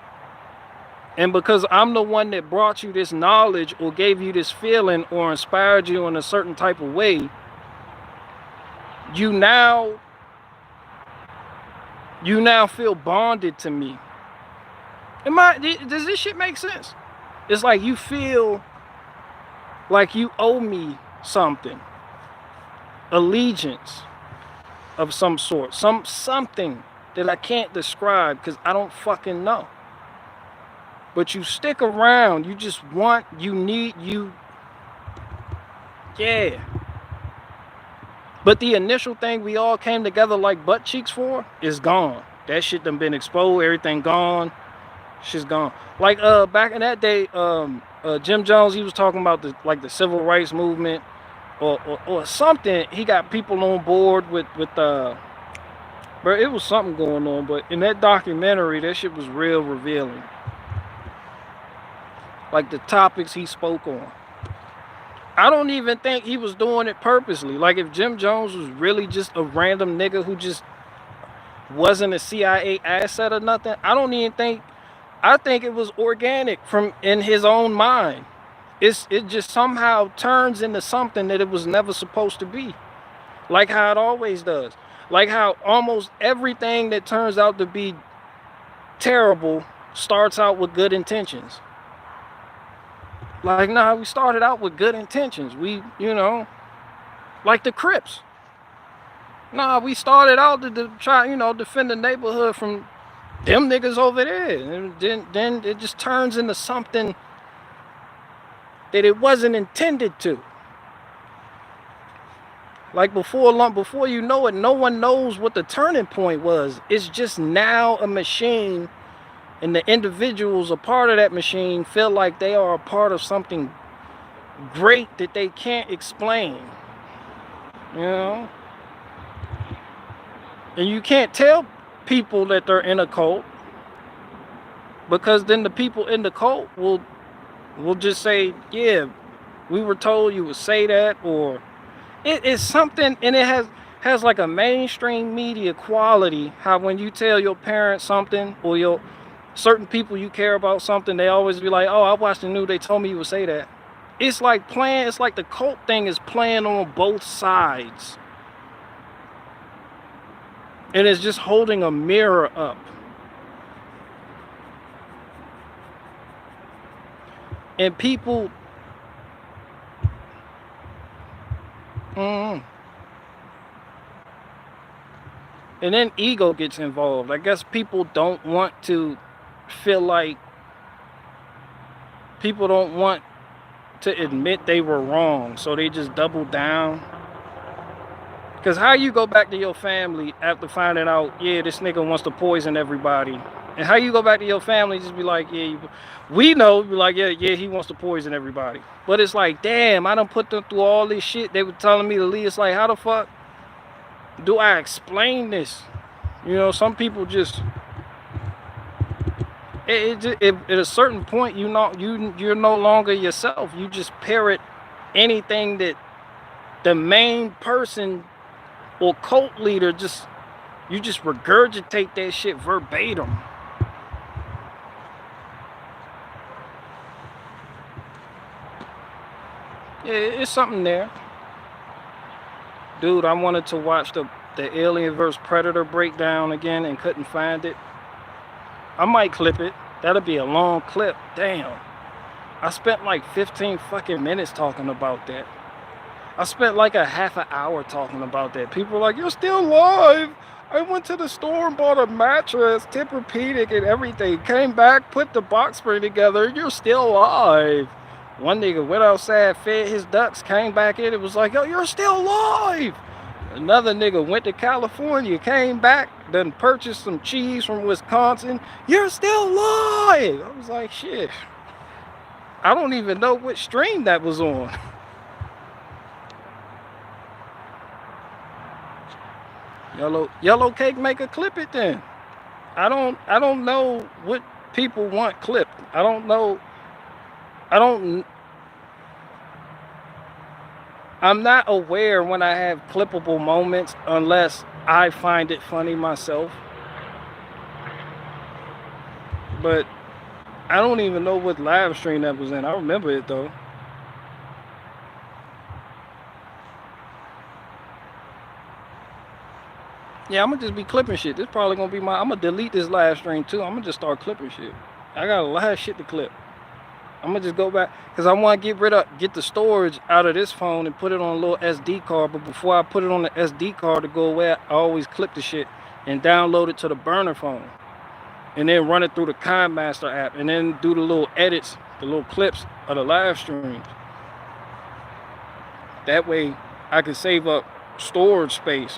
And because I'm the one that brought you this knowledge or gave you this feeling or inspired you in a certain type of way, you now feel bonded to me. Does this shit make sense? It's like you feel like you owe me something. Allegiance of some sort. Something that I can't describe because I don't fucking know. But you stick around. You just want, you need, you. Yeah. But the initial thing we all came together like butt cheeks for is gone. That shit done been exposed. Everything gone. Shit's gone. Like back in that day, Jim Jones, he was talking about the civil rights movement or something. He got people on board with bro, it was something going on. But in that documentary, that shit was real revealing. Like the topics he spoke on. I don't even think he was doing it purposely. Like if Jim Jones was really just a random nigga who just wasn't a CIA asset or nothing, I think it was organic from in his own mind. It just somehow turns into something that it was never supposed to be. Like how it always does. Like how almost everything that turns out to be terrible starts out with good intentions. Like, nah, we started out with good intentions. We, like the Crips. Nah, we started out to try, defend the neighborhood from them niggas over there. And then it just turns into something that it wasn't intended to. Like before you know it, no one knows what the turning point was. It's just now a machine. And the individuals, a part of that machine, feel like they are a part of something great that they can't explain. And you can't tell people that they're in a cult, because then the people in the cult will just say, yeah, we were told you would say that, or it is something, and it has like a mainstream media quality, how when you tell your parents something or certain people you care about something, they always be like, oh, I watched the news, they told me you would say that. It's like the cult thing is playing on both sides. And it's just holding a mirror up. And people, and then ego gets involved. I guess people don't want to feel like, people don't want to admit they were wrong, so they just double down. Because how you go back to your family after finding out, yeah, this nigga wants to poison everybody, and how you go back to your family just be like, yeah, we know, be like, yeah, he wants to poison everybody. But it's like, damn, I done put them through all this shit. They were telling me to leave. It's like, how the fuck do I explain this? Some people just, at a certain point, you're no longer yourself. You just parrot anything that the main person or cult leader you just regurgitate that shit verbatim. Yeah, it's something there. Dude, I wanted to watch the Alien vs Predator breakdown again and couldn't find it. I might clip it. That'll be a long clip. Damn. I spent like 15 fucking minutes talking about that. I spent like a half an hour talking about that. People were like, you're still alive. I went to the store and bought a mattress, Tempur-Pedic and everything. Came back, put the box spring together. You're still alive. One nigga went outside, fed his ducks, came back in. It was like, yo, you're still alive. Another nigga went to California, came back, then purchased some cheese from Wisconsin. You're still alive. I was like, shit. I don't even know what stream that was on. Yellow cake maker, clip it then. I don't know what people want clipped. I don't know. I'm not aware when I have clippable moments unless I find it funny myself. But I don't even know what live stream that was in. I remember it though. Yeah, I'm gonna just be clipping shit. This probably gonna be I'm gonna delete this live stream too. I'm gonna just start clipping shit. I got a lot of shit to clip. I'm gonna just go back because I want to get the storage out of this phone and put it on a little SD card. But before I put it on the SD card to go away, I always clip the shit and download it to the burner phone, and then run it through the KineMaster app, and then do the little edits, the little clips of the live streams. That way, I can save up storage space.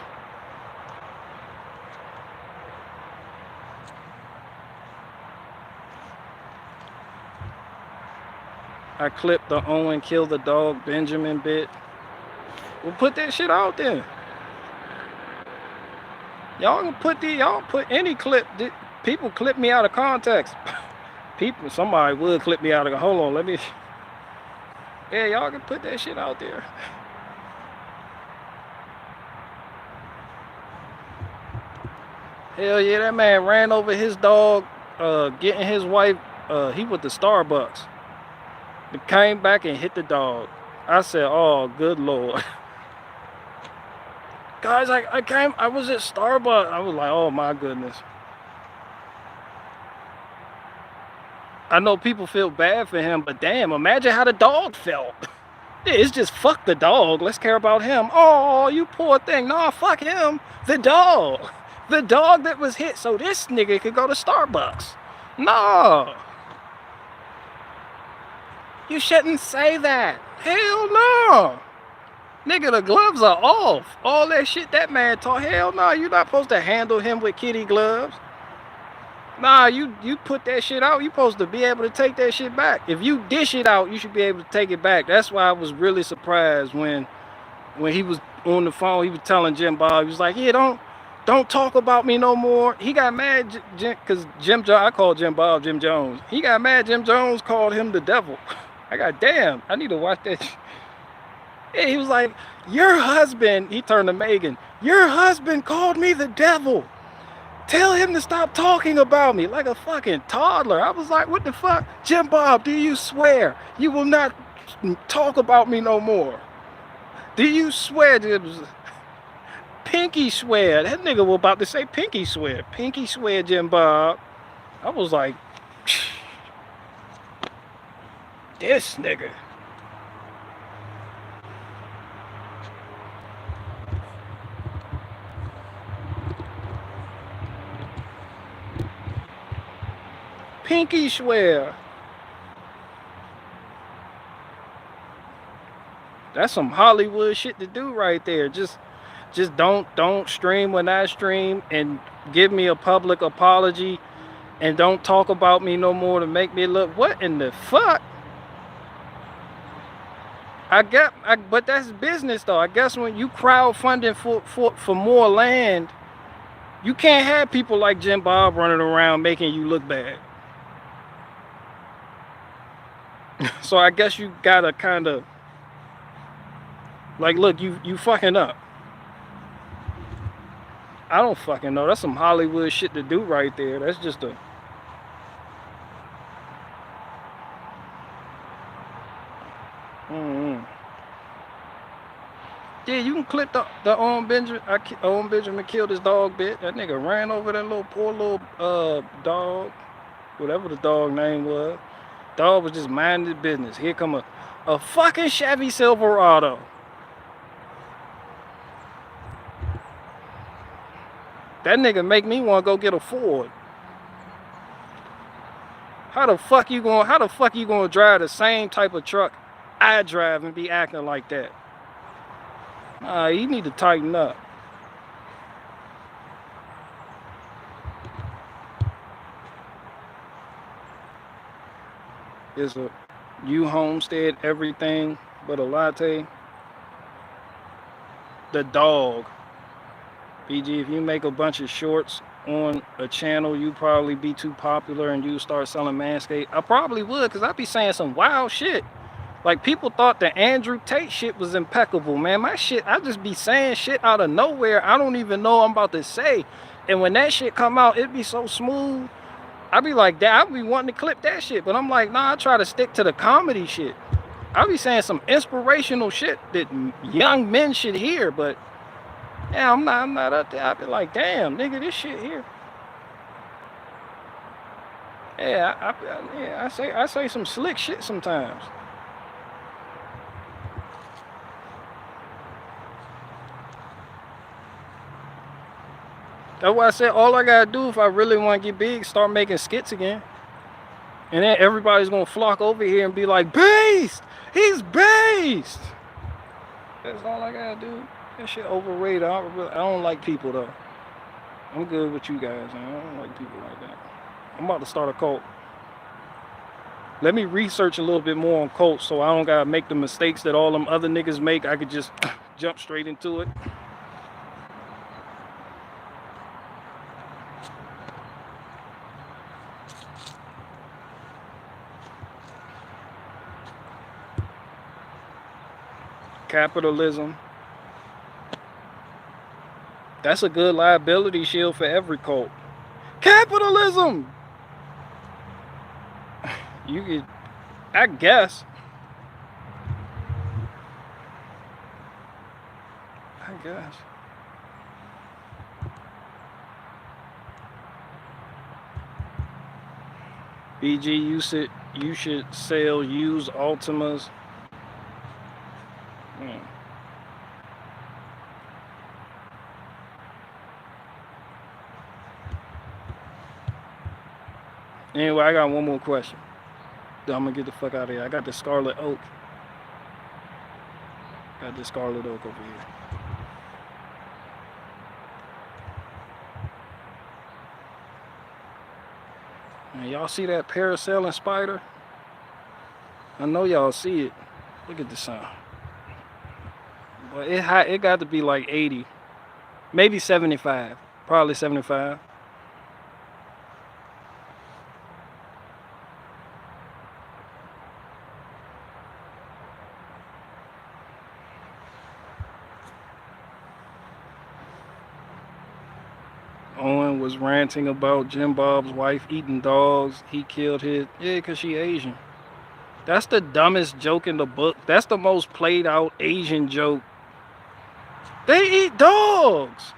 I clipped the Owen kill the dog Benjamin bit. We'll put that shit out there. Y'all put any clip. People clip me out of context. Somebody would clip me out of. Hold on, let me. Yeah, y'all can put that shit out there. Hell yeah, that man ran over his dog, getting his wife. He went to Starbucks. Came back and hit the dog. I said, oh, good Lord. Guys, I was at Starbucks. I was like, oh my goodness. I know people feel bad for him, but damn, imagine how the dog felt. It's just fuck the dog. Let's care about him. Oh, you poor thing. Nah, fuck him. The dog. The dog that was hit so this nigga could go to Starbucks. Nah. You shouldn't say that. Hell no. Nigga, the gloves are off. All that shit that man taught. Hell no, you're not supposed to handle him with kitty gloves. Nah, you put that shit out. You're supposed to be able to take that shit back. If you dish it out, you should be able to take it back. That's why I was really surprised when he was on the phone. He was telling Jim Bob, he was like, yeah, don't talk about me no more. He got mad because I called Jim Bob Jim Jones. He got mad. Jim Jones called him the devil. I got damn. I need to watch that. Yeah, he was like, your husband. He turned to Megan. Your husband called me the devil. Tell him to stop talking about me like a fucking toddler. I was like, what the fuck? Jim Bob, do you swear you will not talk about me no more? Do you swear? Pinky swear. That nigga was about to say pinky swear. Pinky swear, Jim Bob. I was like, this nigga. Pinky swear. That's some Hollywood shit to do right there. Just don't stream when I stream and give me a public apology and don't talk about me no more to make me look. What in the fuck? But that's business though. I guess when you crowdfunding for more land, you can't have people like Jim Bob running around making you look bad. So I guess you gotta kind of like, look, you fucking up. I don't fucking know. That's some Hollywood shit to do right there. That's just a. Yeah, you can clip the Owen Benjamin. Owen Benjamin killed his dog bit. That nigga ran over that little poor little dog, whatever the dog name was. Dog was just minding his business. Here come a fucking Chevy Silverado. That nigga make me want to go get a Ford. How the fuck you gonna drive the same type of truck I drive and be acting like that? Nah, you need to tighten up. It's a you homestead everything but a latte. The dog. BG, if you make a bunch of shorts on a channel, you probably be too popular and you start selling Manscaped. I probably would, because I'd be saying some wild shit. Like, people thought the Andrew Tate shit was impeccable, man. My shit, I just be saying shit out of nowhere. I don't even know I'm about to say. And when that shit come out, it be so smooth. I be like, that. I be wanting to clip that shit. But I'm like, nah, I try to stick to the comedy shit. I be saying some inspirational shit that young men should hear, but yeah, I'm not up there. I be like, damn, nigga, this shit here. Yeah, I say some slick shit sometimes. That's why I said all I gotta do if I really want to get big, start making skits again. And then everybody's gonna flock over here and be like, Beast! He's Beast! That's all I gotta do. That shit overrated. I don't like people though. I'm good with you guys, man. I don't like people like that. I'm about to start a cult. Let me research a little bit more on cults so I don't gotta make the mistakes that all them other niggas make. I could just jump straight into it. Capitalism. That's a good liability shield for every cult. Capitalism! You could, I guess. BG, you should sell used Altimas. Anyway, I got one more question. Then I'm gonna get the fuck out of here. I got the Scarlet Oak. Got the Scarlet Oak over here. Man, y'all see that parasailing spider? I know y'all see it. Look at the sun. But it got to be like 80. Maybe 75. Probably 75. Owen was ranting about Jim Bob's wife eating dogs. He killed his... Yeah, because she Asian. That's the dumbest joke in the book. That's the most played out Asian joke. They eat dogs!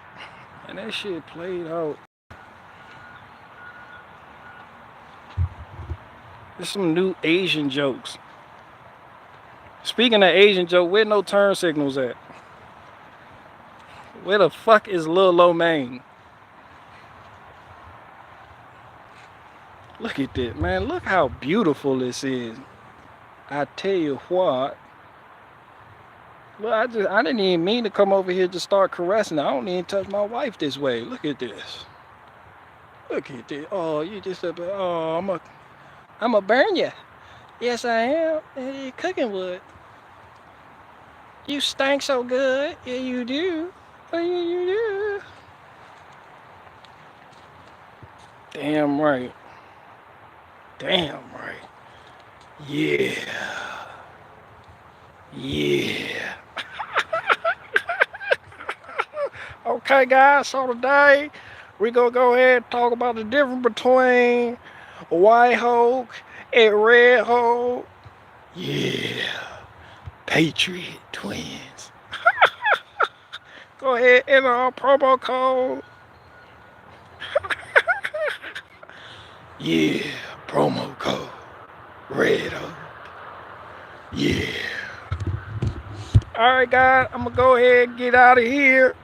And that shit played out. There's some new Asian jokes. Speaking of Asian joke, where no turn signals at? Where the fuck is Lil Lo Mein? Look at this, man. Look how beautiful this is. I tell you what. Look, I didn't even mean to come over here to start caressing. I don't even touch my wife this way. Look at this. Look at this. Oh, you just oh, I'm a burn you. Yes, I am. You're cooking wood. You stank so good. Yeah, you do. Oh, yeah, you do. Damn right. Damn right. Yeah. Yeah. Okay, guys, so today we're going to go ahead and talk about the difference between White Hulk and Red Hulk. Yeah. Patriot twins. Go ahead, enter our promo code. Yeah, promo code. Red Oak. Yeah. All right, guys, I'm going to go ahead and get out of here.